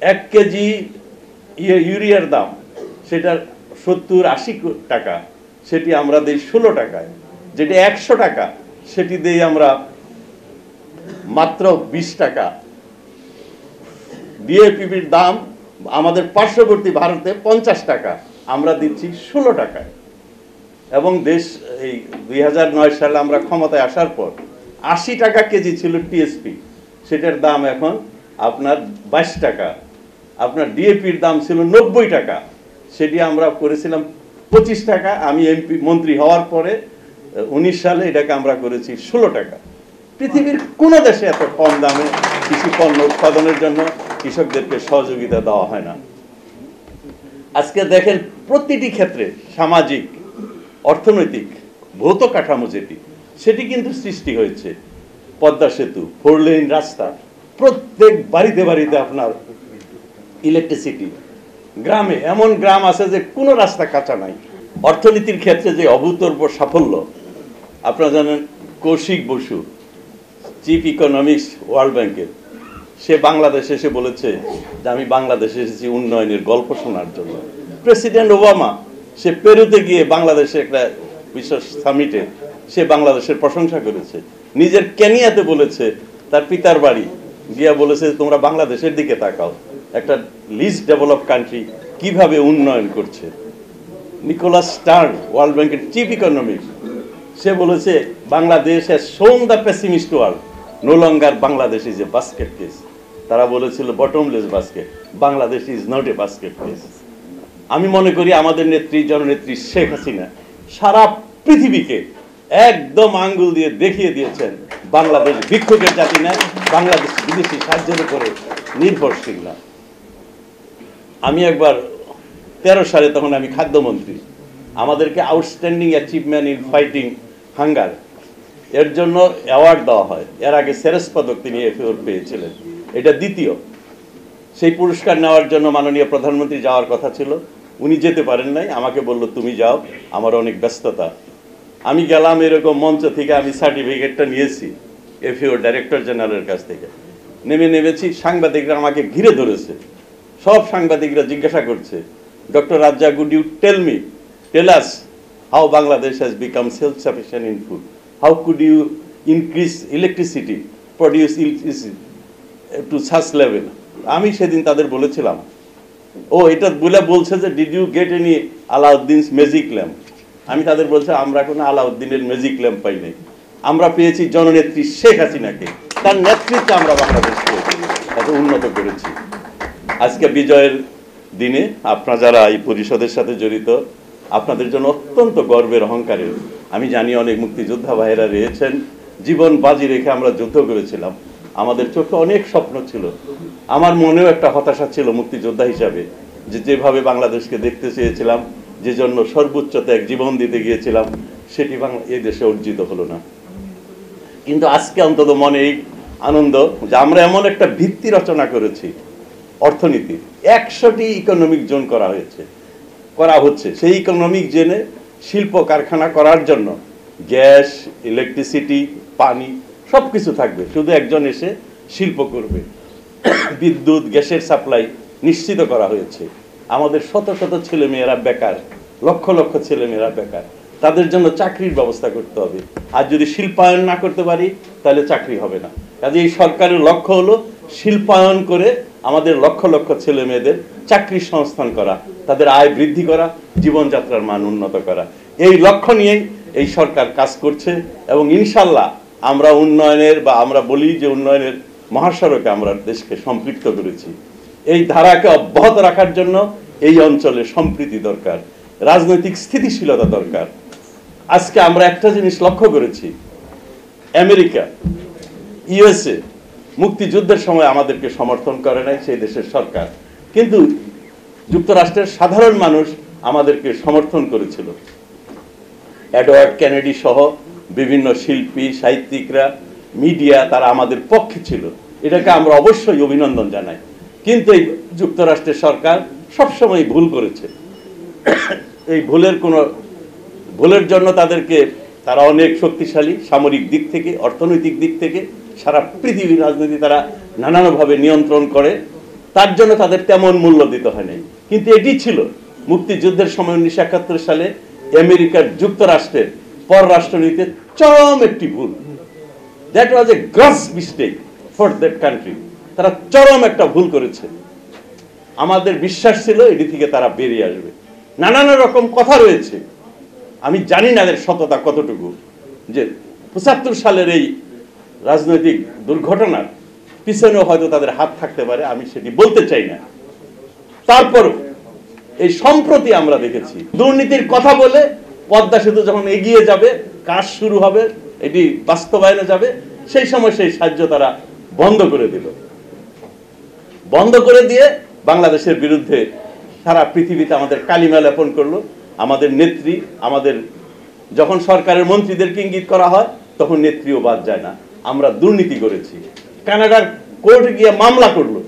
1 কেজি ইউরিয়ার দাম সেটা 70-80 টাকা, সেটি আমরা দিই 16 টাকায়। যেটি 100 টাকা সেটি দিই আমরা মাত্র 20 টাকা। ডিএপির দাম আমাদের পার্শ্ববর্তী ভারতে 50 টাকা, আমরা দিচ্ছি 16 টাকায়। এবং দেশ এই 2009 সালে আমরা ক্ষমতায় আসার পর 80 টাকা কেজি ছিল টিএসপি, সেটার দাম এখন আপনার 22 টাকা। আপনার ডিএপির দাম ছিল 90 টাকা, সেটি আমরা করেছিলাম 25 টাকা। আমি এমপি মন্ত্রী হওয়ার পরে 19 সালে এটাকে আমরা করেছি 16 টাকা। পৃথিবীর কোনো দেশে এত কম দামে কৃষি পণ্য উৎপাদনের জন্য কৃষকদেরকে সহযোগিতা দেওয়া হয় না। আজকে দেখেন প্রতিটি ক্ষেত্রে সামাজিক, অর্থনৈতিক, ভৌত কাঠামো সেটি কিন্তু সৃষ্টি হয়েছে। পদ্মা সেতু, 4 লেন রাস্তা, প্রত্যেক বাড়িতে বাড়িতে আপনার ইলেকট্রিসিটি। গ্রামে এমন গ্রাম আছে যে কোনো রাস্তা কাঁচা নাই। অর্থনীতির ক্ষেত্রে যে অভূতপূর্ব সাফল্য, আপনারা জানেন Kaushik Basu, chief economics world ব্যাংকের, সে বাংলাদেশে এসে বলেছে যে আমি বাংলাদেশে এসেছি উন্নয়নের গল্প শোনার জন্য। প্রেসিডেন্ট ওবামা সে পেরুতে গিয়ে বাংলাদেশে একটা বিশেষ সামিটে সে বাংলাদেশের প্রশংসা করেছে। নিজের কেনিয়াতে বলেছে, তার পিতার বাড়ি গিয়া বলেছে তোমরা বাংলাদেশের দিকে তাকাও, একটা লিস্ট ডেভেলপ কান্ট্রি কিভাবে উন্নয়ন করছে। নিকোলাস স্টার্ন, ওয়ার্ল্ড ব্যাংকের চিফ ইকোনমিক্স, সে বলেছে Bangladesh has shown the pessimist world no longer Bangladesh is a basket case. তারা বলেছিল bottomless basket, Bangladesh is not a basket case. আমি মনে করি আমাদের নেত্রী, জননেত্রী শেখ হাসিনা সারা পৃথিবীকে একদম আঙ্গুল দিয়ে দেখিয়ে দিয়েছেন বাংলাদেশ ভিক্ষুকের জাতি না, বাংলাদেশ বিদেশি সাহায্যের উপরে নির্ভরশীল না। আমি একবার 13 সালে, তখন আমি খাদ্যমন্ত্রী, আমাদেরকে outstanding achievement in fighting hunger এর জন্য অ্যাওয়ার্ড দেওয়া হয়। এর আগে সেরেস পদক তিনি এফএওর পেয়েছিলেন, এটা দ্বিতীয়। সেই পুরস্কার নেওয়ার জন্য মাননীয় প্রধানমন্ত্রী যাওয়ার কথা ছিল, উনি যেতে পারেন নাই, আমাকে বলল তুমি যাও, আমার অনেক ব্যস্ততা। আমি গেলাম, এরকম মঞ্চ থেকে আমি সার্টিফিকেটটা নিয়েছি এফএও ডাইরেক্টর জেনারেলের কাছ থেকে। নেমেছি, সাংবাদিকরা আমাকে ঘিরে ধরেছে, সব সাংবাদিকরা জিজ্ঞাসা করছে, doctor Razzak, would you tell us how Bangladesh has become self-sufficient in food? How could you increase electricity, produce electricity to such level? আমি সেদিন তাদের বলেছিলাম, এটা বলছে যে did you get any Aladdin's magic lamp. আমি তাদের বলছি আমরা কোনো আলাউদ্দিনের ম্যাজিক ল্যাম্প পাই নাই, আমরা পেয়েছি জননেত্রী শেখ হাসিনাকে, তার নেতৃত্বে আমরা বাংলাদেশকে এত উন্নত করেছি। আজকে বিজয়ের দিনে আপনারা যারা এই পরিষদের সাথে জড়িত, আপনাদের জন্য অত্যন্ত গর্বের, অহংকারের। আমি জানি অনেক মুক্তিযোদ্ধা ভাইয়েরা রয়েছেন, জীবন বাজি রেখে আমরা যুদ্ধ করেছিলাম, আমাদের চোখে অনেক স্বপ্ন ছিল। আমার মনেও একটা হতাশা ছিল মুক্তিযোদ্ধা হিসাবে, যেভাবে বাংলাদেশকে দেখতে চেয়েছিলাম, যে জন্য সর্বোচ্চ ত্যাগ জীবন দিতে গিয়েছিলাম, সেটি এই দেশে অর্জিত হলো না। কিন্তু আজকে অন্তত মনে এই আনন্দ যে আমরা এমন একটা ভিত্তি রচনা করেছি অর্থনীতির, 100টি ইকোনমিক জোন করা হচ্ছে। সেই ইকোনমিক জোনে শিল্প কারখানা করার জন্য গ্যাস, ইলেকট্রিসিটি, পানি সবকিছু থাকবে, শুধু একজন এসে শিল্প করবে। বিদ্যুৎ, গ্যাসের সাপ্লাই নিশ্চিত করা হয়েছে। আমাদের শত শত ছেলেমেয়েরা বেকার, লক্ষ লক্ষ ছেলেমেয়েরা বেকার, তাদের জন্য চাকরির ব্যবস্থা করতে হবে। আর যদি শিল্পায়ন না করতে পারি তাহলে চাকরি হবে না। কাজে এই সরকারের লক্ষ্য হলো শিল্পায়ন করে আমাদের লক্ষ লক্ষ ছেলে মেয়েদের চাকরির সংস্থান করা, তাদের আয় বৃদ্ধি করা, জীবনযাত্রার মান উন্নত করা। এই লক্ষ্য নিয়েই এই সরকার কাজ করছে এবং ইনশাল্লাহ আমরা উন্নয়নের, বা আমরা বলি যে উন্নয়নের মহাসড়কে আমরা দেশকে সম্পৃক্ত করেছি। এই ধারাকে অব্যাহত রাখার জন্য এই অঞ্চলে সম্প্রীতি দরকার, রাজনৈতিক স্থিতিশীলতা দরকার। আজকে আমরা একটা জিনিস লক্ষ্য করেছি, আমেরিকা, ইউএসএ মুক্তিযুদ্ধের সময় আমাদেরকে সমর্থন করে নাই সেই দেশের সরকার, কিন্তু যুক্তরাষ্ট্রের সাধারণ মানুষ আমাদেরকে সমর্থন করেছিল। এডওয়ার্ড কেনেডি সহ বিভিন্ন শিল্পী, সাহিত্যিকরা, মিডিয়া, তারা আমাদের পক্ষে ছিল। এটাকে আমরা অবশ্যই অভিনন্দন জানাই। কিন্তু এই যুক্তরাষ্ট্রের সরকার সবসময় ভুল করেছে। এই ভুলের জন্য তারা অনেক শক্তিশালী, সামরিক দিক থেকে, অর্থনৈতিক দিক থেকে, সারা পৃথিবীর রাজনীতি তারা নানানভাবে নিয়ন্ত্রণ করে, তার জন্য তাদের তেমন মূল্য দিতে হয় নাই। কিন্তু এটি ছিল মুক্তিযুদ্ধের সময় 1971 সালে আমেরিকার যুক্তরাষ্ট্রের পররাষ্ট্রনীতিতে চরম একটি ভুল। That was A gross mistake for that country. তারা চরম একটা ভুল করেছে। আমাদের বিশ্বাস ছিল এটি থেকে তারা বেরিয়ে আসবে। নানান রকম কথা রয়েছে, আমি জানি না এর সততা কতটুকু, যে 75 সালের এই রাজনৈতিক দুর্ঘটনার পিছনেও হয়তো তাদের হাত থাকতে পারে, আমি সেটি বলতে চাই না। তারপরও এই সম্প্রতি আমরা দেখেছি দুর্নীতির কথা বলে পদ্মা সেতু যখন এগিয়ে যাবে, কাজ শুরু হবে, এটি বাস্তবায়নে যাবে, সেই সময় সেই সাহায্য তারা বন্ধ করে দিল। বন্ধ করে দিয়ে বাংলাদেশের বিরুদ্ধে সারা পৃথিবীতে আমাদের কালিমা লেপন করলো। আমাদের নেত্রী, আমাদের যখন সরকারের মন্ত্রীদেরকে ইঙ্গিত করা হয় তখন নেত্রীও বাদ যায় না, আমরা দুর্নীতি করেছি। কানাডার কোর্টে গিয়ে মামলা করলো,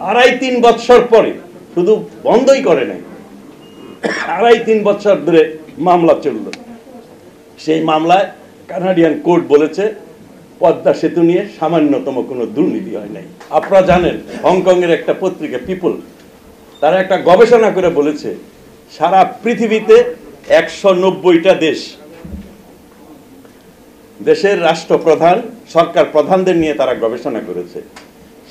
2.5-3 বছর পরে, শুধু বন্ধই করে নাই, 2.5-3 বছর ধরে মামলা চলল। সেই মামলায় কানাডিয়ান কোর্ট বলেছে পদ্মা সেতু নিয়ে সামান্যতম কোনো দুর্নীতি হয় নাই। আপনারা জানেন হংকংয়ের একটা পত্রিকা পিপল, তারা একটা গবেষণা করে বলেছে সারা পৃথিবীতে 190টা দেশ দেশের রাষ্ট্রপ্রধান সরকার প্রধানদের নিয়ে তারা গবেষণা করেছে।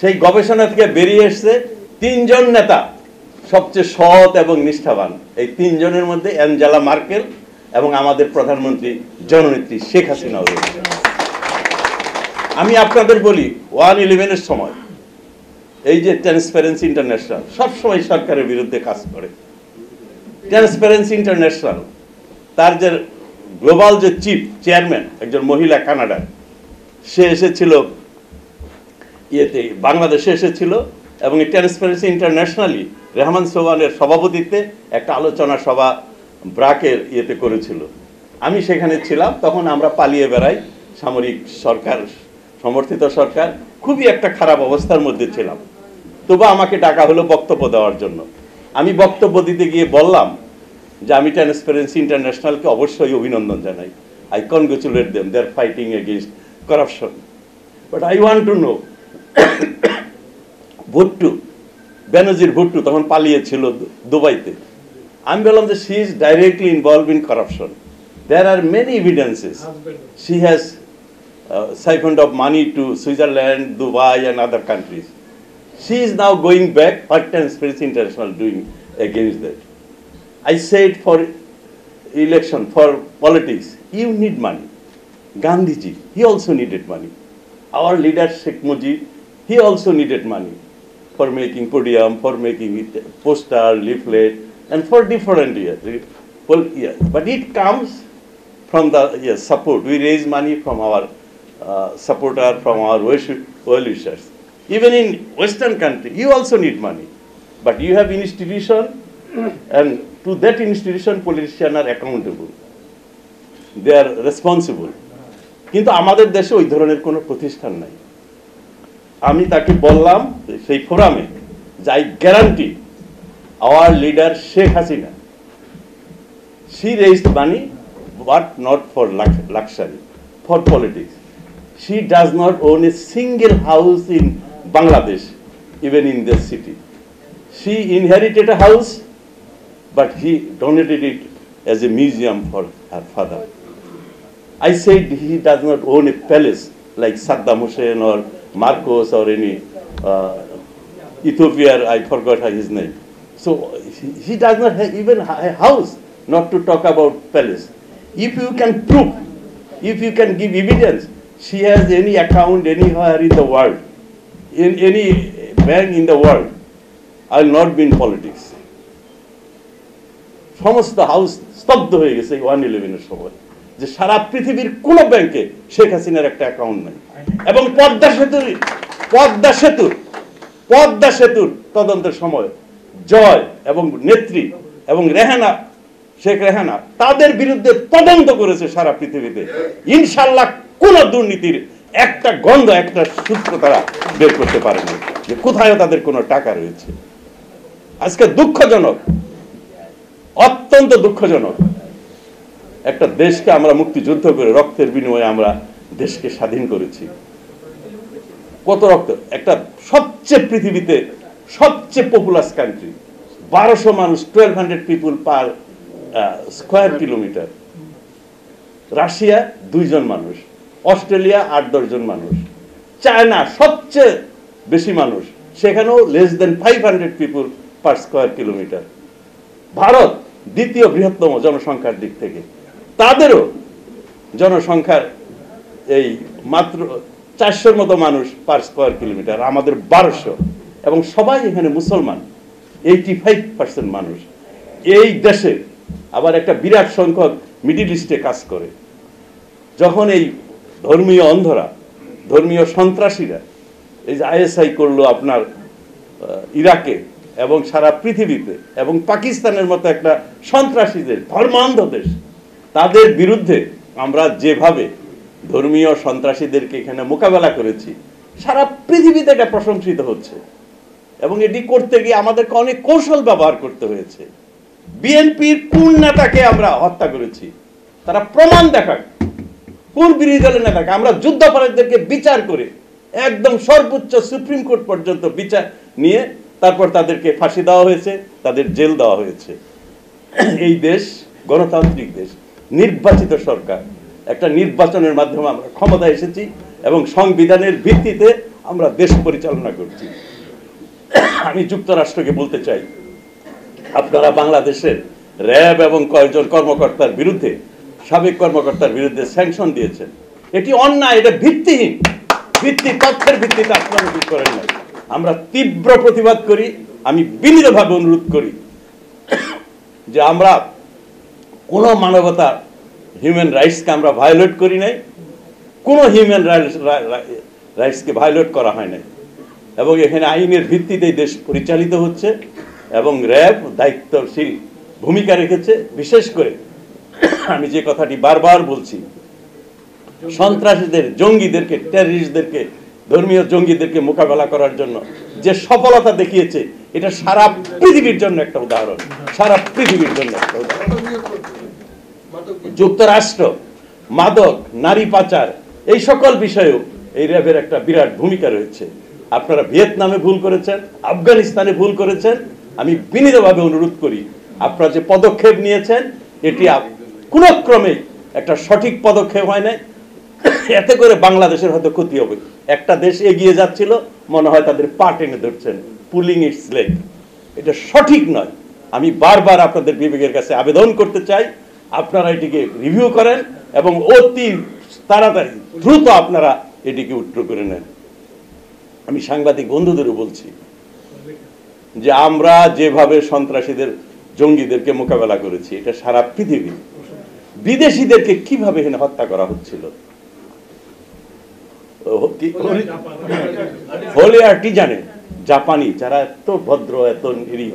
সেই গবেষণা থেকে বেরিয়ে এসেছে 3 জন নেতা সবচেয়ে সৎ এবং নিষ্ঠাবান। এই 3 জনের মধ্যে অ্যাঞ্জেলা মার্কেল এবং আমাদের প্রধানমন্ত্রী জননেত্রী শেখ হাসিনা। আমি আপনাদের বলি 1/11-এর সময় এই যে ট্রান্সপারেন্সি ইন্টারন্যাশনাল সবসময় সরকারের বিরুদ্ধে কাজ করে। ট্রান্সপারেন্সি ইন্টারন্যাশনাল তার যে গ্লোবাল যে চিফ চেয়ারম্যান একজন মহিলা কানাডার, সে এসেছিল বাংলাদেশে এসেছিল এবং এই ট্রান্সপারেন্সি ইন্টারন্যাশনালি রেহমান সোবহানের সভাপতিত্বে একটা আলোচনা সভা ব্রাকের করেছিল। আমি সেখানে ছিলাম। তখন আমরা পালিয়ে বেড়াই, সামরিক সরকার সমর্থিত সরকার, খুবই একটা খারাপ অবস্থার মধ্যে ছিলাম। তবু আমাকে ডাকা হলো বক্তব্য দেওয়ার জন্য। আমি বক্তব্য দিতে গিয়ে বললাম যে আমি ট্রান্সপারেন্সি ইন্টারন্যাশনালকে অবশ্যই অভিনন্দন জানাই। I congratulate them, they are fighting against corruption, but I want to know Bhutto, Benazir Bhutto তখন পালিয়েছিল দুবাইতে। আমি বললাম যে she is directly involve in corruption, there are many evidences, she has siphoned of money to Switzerland, Dubai and other countries. She is now going back. What Transparency International doing against that? I said for election, for politics, you need money. Gandhiji, he also needed money. Our leader Sheikh Mujib, he also needed money for making podium, for making poster, leaflet, and for different years. But it comes from the support. We raise money from our supporter, from our well-wishers. Even in Western country, you also need money. But you have institution, and to that institution, politicians are accountable. They are responsible. কিন্তু আমাদের দেশে ওই ধরনের কোনো প্রতিষ্ঠান নাই। আমি তাকে বললাম সেই ফোরামে যে I guarantee hour leader Sheikh Hasina, she raised money but not for luxury, for politics. She does not own a single house in Bangladesh, even in this city. She inherited a house, but he donated it as a museum for her father. I said he does not own a palace like Saddam Hussein or Marcos or any Ethiopian, I forgot his name. So he does not have even a house, not to talk about palace. If you can prove, if you can give evidence, she has any account anywhere in the world, in any bank in the world, I will not be in politics. সমস্ত house স্তব্ধ হয়ে গেছে 1/11-এর সময়, যে সারা পৃথিবীর কোন ব্যাংকে শেখ হাসিনার একটা অ্যাকাউন্ট নাই। এবং পদ্মা সেতুর তদন্তের সময় জয় এবং নেত্রী এবং রেহানা, শেখ রেহানা, তাদের বিরুদ্ধে তদন্ত করেছে সারা পৃথিবীতে। ইনশাল্লাহ কোন দুর্নীতির একটা গন্ধ, একটা সূত্র তারা বের করতে পারেনি যে কোথায় তাদের কোনো টাকা রয়েছে। আজকে দুঃখজনক, অত্যন্ত দুঃখজনক, একটা দেশকে আমরা মুক্তিযুদ্ধ করে রক্তের বিনিময়ে আমরা দেশকে স্বাধীন করেছি। কত রক্ত, একটা সবচেয়ে পৃথিবীতে সবচেয়ে পপুলাস কান্ট্রি, 1200 মানুষ, 1200 পিপুল পার স্কোয়ার কিলোমিটার। রাশিয়া 2 জন মানুষ, অস্ট্রেলিয়া 8-10 জন মানুষ, চায়না সবচেয়ে বেশি মানুষ, সেখানেও লেস দেন 500 পিপুল পার স্কোয়ার কিলোমিটার। ভারত দ্বিতীয় বৃহত্তম জনসংখ্যার দিক থেকে, তাদেরও জনসংখ্যার এই মাত্র 400-র মতো মানুষ পার স্কোয়ার কিলোমিটার, আমাদের 1200, এবং সবাই এখানে মুসলমান, 85% মানুষ। এই দেশে আবার একটা বিরাট সংখ্যক মিডল ইস্টে কাজ করে। যখন এই ধর্মীয় অন্ধরা, ধর্মীয় সন্ত্রাসীরা এই যে ISI করলো আপনার ইরাকে এবং সারা পৃথিবীতে, এবং পাকিস্তানের মতো একটা সন্ত্রাসী দেশ, ধর্মান্ধ দেশ, তাদের বিরুদ্ধে আমরা যেভাবে ধর্মীয় সন্ত্রাসীদেরকে এখানে মোকাবেলা করেছি, সারা পৃথিবীতে এটা প্রশংসিত হচ্ছে। এবং এটি করতে গিয়ে আমাদেরকে অনেক কৌশল ব্যবহার করতে হয়েছে। বিএনপির কোন নেতাকে আমরা হত্যা করেছি, তারা প্রমাণ দেখাক। কোন বিরোধী দলের নেতাকে আমরা যুদ্ধাপরাধীদেরকে বিচার করে একদম সর্বোচ্চ সুপ্রিম কোর্ট পর্যন্ত বিচার নিয়ে তারপর তাদেরকে ফাঁসি দেওয়া হয়েছে, তাদের জেল দেওয়া হয়েছে। এই দেশ গণতান্ত্রিক দেশ, নির্বাচিত সরকার, একটা নির্বাচনের মাধ্যমে আমরা ক্ষমতায় এসেছি এবং সংবিধানের ভিত্তিতে আমরা দেশ পরিচালনা করছি। আমি যুক্তরাষ্ট্রকে বলতে চাই, আপনারা বাংলাদেশের র্যাব এবং কয়েকজন কর্মকর্তার বিরুদ্ধে, সাবেক কর্মকর্তার বিরুদ্ধে স্যাংশন দিয়েছেন। এটি অন্যায়, এটা ভিত্তিহীন, তথ্যের ভিত্তিতে আপনারা কি করেন না। আমরা তীব্র প্রতিবাদ করি। আমি বিনীতভাবে অনুরোধ করি যে আমরা কোনো মানবতা হিউম্যান রাইটসকে আমরা ভায়োলেট করি নাই, কোনো হিউম্যান রাইটসকে ভায়োলেট করা হয় নাই, এবং এখানে আইনের ভিত্তিতেই দেশ পরিচালিত হচ্ছে এবং র্যাব দায়িত্বশীল ভূমিকা রেখেছে। বিশেষ করে আমি যে কথাটি বারবার বলছি, সন্ত্রাসীদের, জঙ্গিদেরকে, টেররিস্টদেরকে, ধর্মীয় জঙ্গিদেরকে মোকাবেলা করার জন্য যে সফলতা দেখিয়েছে, এটা সারা পৃথিবীর জন্য একটা উদাহরণ, সারা পৃথিবীর জন্য একটা উদাহরণ। যুক্তরাষ্ট্র মাদক, নারী পাচার, এই সকল বিষয়েও এই র্যাবের একটা বিরাট ভূমিকা রয়েছে। আপনারা ভিয়েতনামে ভুল করেছেন, আফগানিস্তানে ভুল করেছেন। আমি বিনীতভাবে অনুরোধ করি, আপনারা যে পদক্ষেপ নিয়েছেন এটি কোনো ক্রমেই একটা সঠিক পদক্ষেপ হয় নাই। এতে করে বাংলাদেশের হয়তো ক্ষতি হবে। একটা দেশ এগিয়ে যাচ্ছিল, মনে হয় তাদের পা টেনে ধরছেন, পুলিং ইটস লেগ। এটা সঠিক নয়। আমি বারবার আপনাদের বিবেকের কাছে আবেদন করতে চাই, আপনারা এটিকে রিভিউ করেন এবং অতি তাড়াতাড়ি দ্রুত আপনারা এটিকে উত্তর করে নেন। আমি সাংবাদিক বন্ধুদেরও বলছি যে আমরা যেভাবে সন্ত্রাসীদের, জঙ্গিদেরকে মোকাবেলা করেছি, এটা সারা পৃথিবী, বিদেশিদেরকে কিভাবে এখানে হত্যা করা হচ্ছিল। হলে আর কি জানে, জাপানি, যারা এত ভদ্র, এত নিরীহ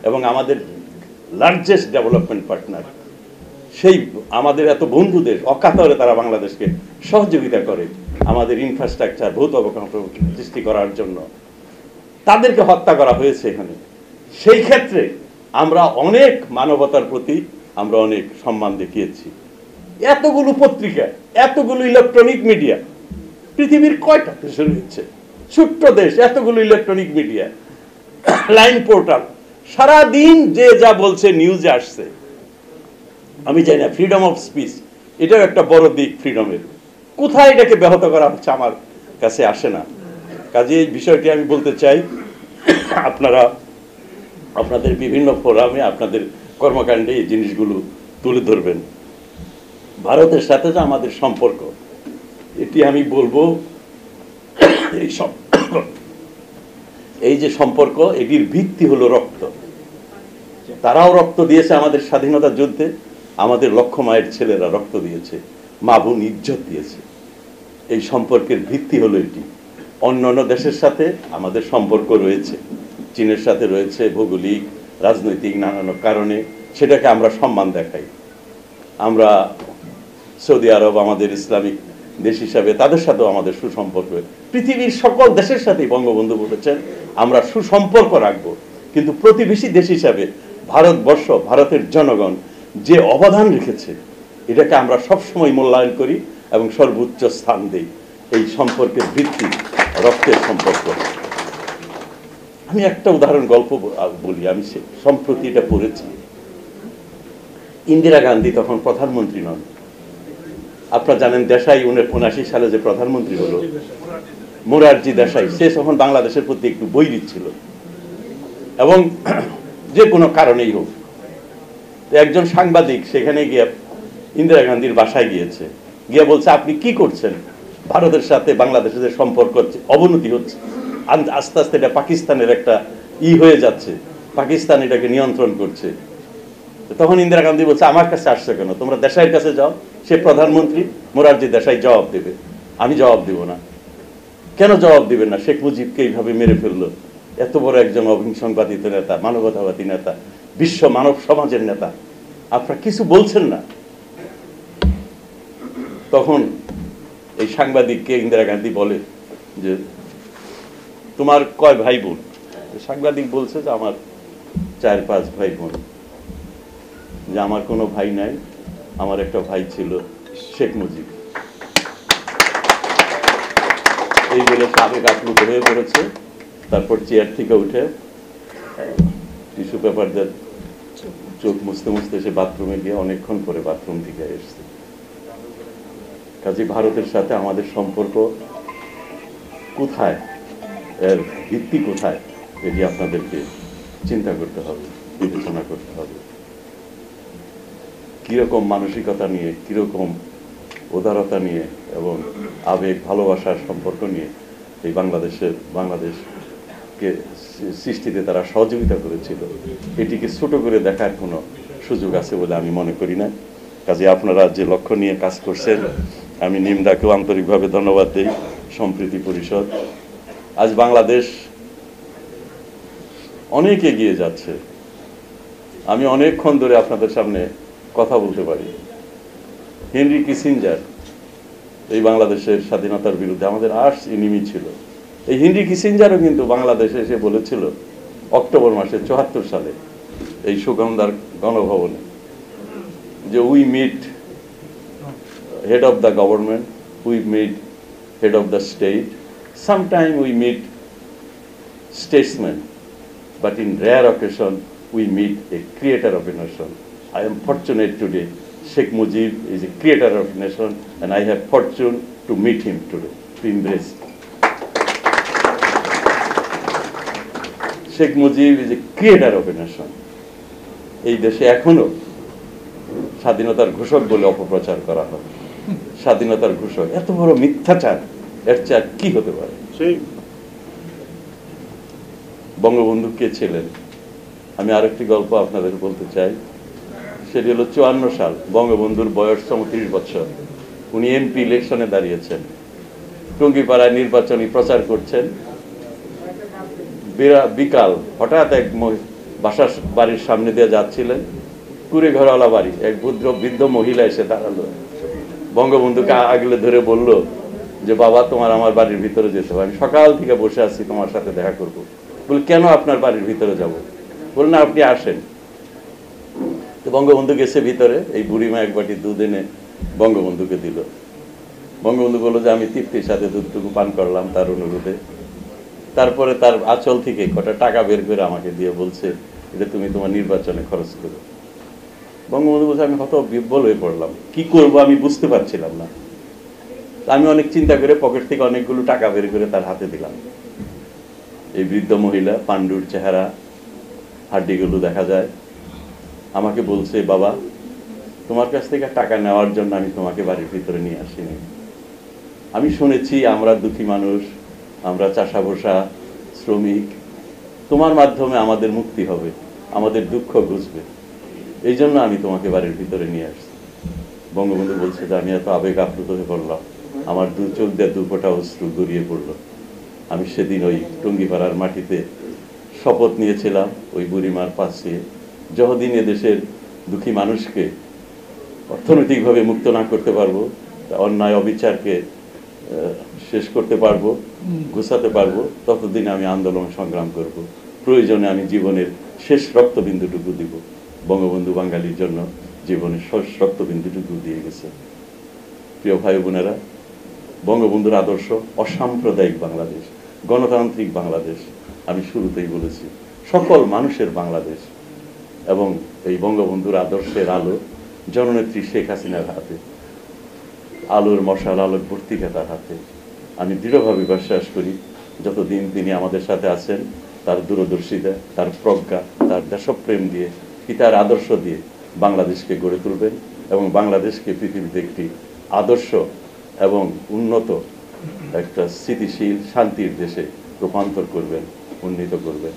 এবং আমাদের লার্জেস্ট ডেভেলপমেন্ট পার্টনার, সেই আমাদের এত বন্ধুদের অকাতরে তারা বাংলাদেশকে সহযোগিতা করে আমাদের ইনফ্রাস্ট্রাকচার, ভৌত অবকাঠামো সৃষ্টি করার জন্য, তাদেরকে হত্যা করা হয়েছে এখানে। সেই ক্ষেত্রে আমরা অনেক মানবতার প্রতি আমরা অনেক সম্মান দেখিয়েছি। এতগুলো পত্রিকা, এতগুলো ইলেকট্রনিক মিডিয়া, পৃথিবীর কয়টা দেশে রয়েছে, ছোট্ট দেশ, এতগুলো ইলেকট্রনিক মিডিয়া, লাইন পোর্টাল, সারাদিন যে যা বলছে নিউজে আসছে। আমি জানি না, ফ্রিডম অফ স্পিচ এটাও একটা বড় দিক ফ্রিডমের, কোথায় এটাকে ব্যাহত করা হচ্ছে আমার কাছে আসে না। কাজে এই বিষয়টি আমি বলতে চাই, আপনারা আপনাদের বিভিন্ন ফোরামে আপনাদের কর্মকাণ্ডে এই জিনিসগুলো তুলে ধরবেন। ভারতের সাথে যে আমাদের সম্পর্ক, এটি আমি বলবো, এই যে সম্পর্ক, এটির ভিত্তি হলো রক্ত। তারাও রক্ত দিয়েছে আমাদের স্বাধীনতা যুদ্ধে, আমাদের লক্ষ মায়ের ছেলেরা রক্ত দিয়েছে, মা বোন ইজ্জত দিয়েছে। এই সম্পর্কের ভিত্তি হলো এটি। অন্যান্য দেশের সাথে আমাদের সম্পর্ক রয়েছে, চীনের সাথে রয়েছে ভৌগোলিক, রাজনৈতিক নানান কারণে, সেটাকে আমরা সম্মান দেখাই। আমরা সৌদি আরব আমাদের ইসলামিক দেশ হিসাবে, তাদের সাথেও আমাদের সুসম্পর্ক। পৃথিবীর সকল দেশের সাথেই বঙ্গবন্ধু বলেছেন আমরা সুসম্পর্ক রাখবো, কিন্তু প্রতিবেশী দেশ হিসাবে ভারতবর্ষ, ভারতের জনগণ যে অবদান রেখেছে, এটাকে আমরা সবসময় মূল্যায়ন করি এবং সর্বোচ্চ স্থান দেই। এই সম্পর্কের ভিত্তি রক্তের সম্পর্ক। আমি একটা উদাহরণ গল্প বলি। আমি সম্প্রতি এটা পড়েছি। ইন্দিরা গান্ধী তখন প্রধানমন্ত্রী নন। আপনারা জানেন দেশাই 1979 সালে যে প্রধানমন্ত্রী হলো, মোরারজি দেশাই, সে তখন বাংলাদেশের প্রতি একটু বৈরী ছিল, এবং যে কোনো কারণেই হোক। একজন সাংবাদিক সেখানে গিয়ে ইন্দিরা গান্ধীর বাসায় গিয়েছে, গিয়ে বলছে, আপনি কি করছেন? ভারতের সাথে বাংলাদেশের যে সম্পর্ক অবনতি হচ্ছে, আস্তে আস্তে এটা পাকিস্তানের একটা হয়ে যাচ্ছে, পাকিস্তান এটাকে নিয়ন্ত্রণ করছে। তখন ইন্দিরা গান্ধী বলছে, আমার কাছে আসছে কেন? তোমরা দেশাইয়ের কাছে যাও, সে প্রধানমন্ত্রী, মোরারজি দেশাই জবাব দেবে, আমি জবাব দেব না। কেন জবাব দিবেন না? শেখ মুজিবকে এইভাবে মেরে ফেললো, এত বড় একজন অহিংসবাদী নেতা, মানবতাবাদী নেতা, বিশ্ব মানব সমাজের নেতা, আপনারা কিছু বলছেন না। তখন এই সাংবাদিককে ইন্দিরা গান্ধী বলে যে, তোমার কয় ভাই বোন? সাংবাদিক বলছে যে আমার 4-5 ভাই বোন। যে আমার কোনো ভাই নাই, আমার একটা ভাই ছিল শেখ মুজিব। এই বলে আবেগ আপ্লুত হয়ে পড়েছে। তারপর চেয়ার থেকে উঠে টিস্যু পেপার দিয়ে চোখ মুছতে মুছতে সে বাথরুমে গিয়ে অনেকক্ষণ পরে বাথরুম থেকে এসছে। কাজে ভারতের সাথে আমাদের সম্পর্ক কোথায়, এর ভিত্তি কোথায়, এটি আপনাদেরকে চিন্তা করতে হবে, বিবেচনা করতে হবে। কীরকম মানসিকতা নিয়ে, কীরকম উদারতা নিয়ে এবং আবেগ ভালোবাসার সম্পর্ক নিয়ে এই বাংলাদেশকে সৃষ্টিতে তারা সহযোগিতা করেছিল, এটিকে ছোট করে দেখার কোনো সুযোগ আছে বলে আমি মনে করি না। কাজে আপনারা যে লক্ষ্য নিয়ে কাজ করছেন, আমি নিমদাকেও আন্তরিকভাবে ধন্যবাদ দিই, সম্প্রীতি পরিষদ। আজ বাংলাদেশ অনেক এগিয়ে যাচ্ছে। আমি অনেকক্ষণ ধরে আপনাদের সামনে কথা বলতে পারি। হেনরি কিসিঞ্জার এই বাংলাদেশের স্বাধীনতার বিরুদ্ধে আমাদের আর্চ এনিমি ছিল। এই হেনরি কিসিঞ্জারও কিন্তু বাংলাদেশে এসে বলেছিল অক্টোবর মাসে 74 সালে এই সুগন্ধার গণভবনে যে we meet head of the government, we meet head of the state, sometime we meet statesmen, but in rare occasion we meet a creator of a nation. I am fortunate today, Sheikh Mujib is a creator of a nation and I have fortune to meet him today, to embrace. Sheikh Mujib is a creator of a nation. এই দেশে এখনো স্বাধীনতার ঘোষক বলে অপপ্রচার করা হয়। স্বাধীনতার ঘোষক, এত বড় মিথ্যাচার, এর চেয়ে কি হতে পারে? সেই বঙ্গবন্ধু কে ছিলেন? আমি আরেকটি গল্প আপনাদের বলতে চাই। সেটি হলো 54 সাল, বঙ্গবন্ধুর বয়স 34 বছর। উনি এমপি ইলেকশনে দাঁড়িয়েছেন, টঙ্গীপাড়ায় নির্বাচনী প্রচার করছেন। বিকাল হঠাৎ এক বাসার বাড়ির সামনে দিয়ে যাচ্ছিলেন, কুড়ে ঘরওয়ালা বাড়ি, এক বৃদ্ধ মহিলা এসে দাঁড়ালো, বঙ্গবন্ধুকে আগলে ধরে বলল যে বাবা, তোমার আমার বাড়ির ভিতরে যেতে হবে, আমি সকাল থেকে বসে আছি তোমার সাথে দেখা করব। বল, কেন আপনার বাড়ির ভিতরে যাব? বল না, আপনি আসেন। তো বঙ্গবন্ধু গেছে ভিতরে, এই বুড়িমা এক বাটি দুধ এনে বঙ্গবন্ধুকে দিল। বঙ্গবন্ধু বলল যে আমি তৃপ্তির সাথে দুধটুকু পান করলাম তার অনুরোধে। তারপরে তার আঁচল থেকে কটা টাকা বের করে আমাকে দিয়ে বলছে, এটা তুমি তোমার নির্বাচনে খরচ করো। বঙ্গবন্ধু বলছে, আমি হত বিব্বল হয়ে পড়লাম, কি করব আমি বুঝতে পারছিলাম না। আমি অনেক চিন্তা করে পকেট থেকে অনেকগুলো টাকা বের করে তার হাতে দিলাম। এই বৃদ্ধ মহিলা, পাণ্ডুর চেহারা, হাড্ডিগুলো দেখা যায়, আমাকে বলছে, বাবা, তোমার কাছ থেকে টাকা নেওয়ার জন্য আমি তোমাকে বাড়ির ভিতরে নিয়ে আসিনি। আমি শুনেছি আমরা দুঃখী মানুষ, আমরা চাষা বসা শ্রমিক, তোমার মাধ্যমে আমাদের মুক্তি হবে, আমাদের দুঃখ বুঝবে, এই জন্য আমি তোমাকে বাড়ির ভিতরে নিয়ে আসছি। বঙ্গবন্ধু বলছে যে আমি এত আবেগ আপ্লুত হয়ে পড়লাম, আমার দু চোখ দিয়ে দু ফোঁটা অশ্রু গড়িয়ে পড়ল। আমি সেদিন ওই টঙ্গীপাড়ার মাটিতে শপথ নিয়েছিলাম ওই বুড়িমার পাশে, যতদিন এদেশের দুঃখী মানুষকে অর্থনৈতিকভাবে মুক্ত না করতে পারবো, অন্যায় অবিচারকে শেষ করতে পারবো, ঘুষাতে পারবো, ততদিন আমি আন্দোলন সংগ্রাম করব। প্রয়োজনে আমি জীবনের শেষ রক্তবিন্দুটুকু দিব। বঙ্গবন্ধু বাঙালির জন্য জীবনের শেষ রক্তবিন্দুটুকু দিয়ে গেছে। প্রিয় ভাই বোনেরা, বঙ্গবন্ধুর আদর্শ অসাম্প্রদায়িক বাংলাদেশ, গণতান্ত্রিক বাংলাদেশ। আমি শুরুতেই বলেছি, সকল মানুষের বাংলাদেশ। এবং এই বঙ্গবন্ধুর আদর্শের আলো জননেত্রী শেখ হাসিনার হাতে, আলোর মশাল, আলোর ভর্তিকা তার হাতে। আমি দৃঢ়ভাবে বিশ্বাস করি, যতদিন তিনি আমাদের সাথে আছেন, তার দূরদর্শিতা, তার প্রজ্ঞা, তার দেশপ্রেম দিয়ে, পিতার আদর্শ দিয়ে বাংলাদেশকে গড়ে তুলবেন এবং বাংলাদেশকে পৃথিবীতে একটি আদর্শ এবং উন্নত একটা স্থিতিশীল শান্তির দেশে রূপান্তর করবেন, উন্নীত করবেন।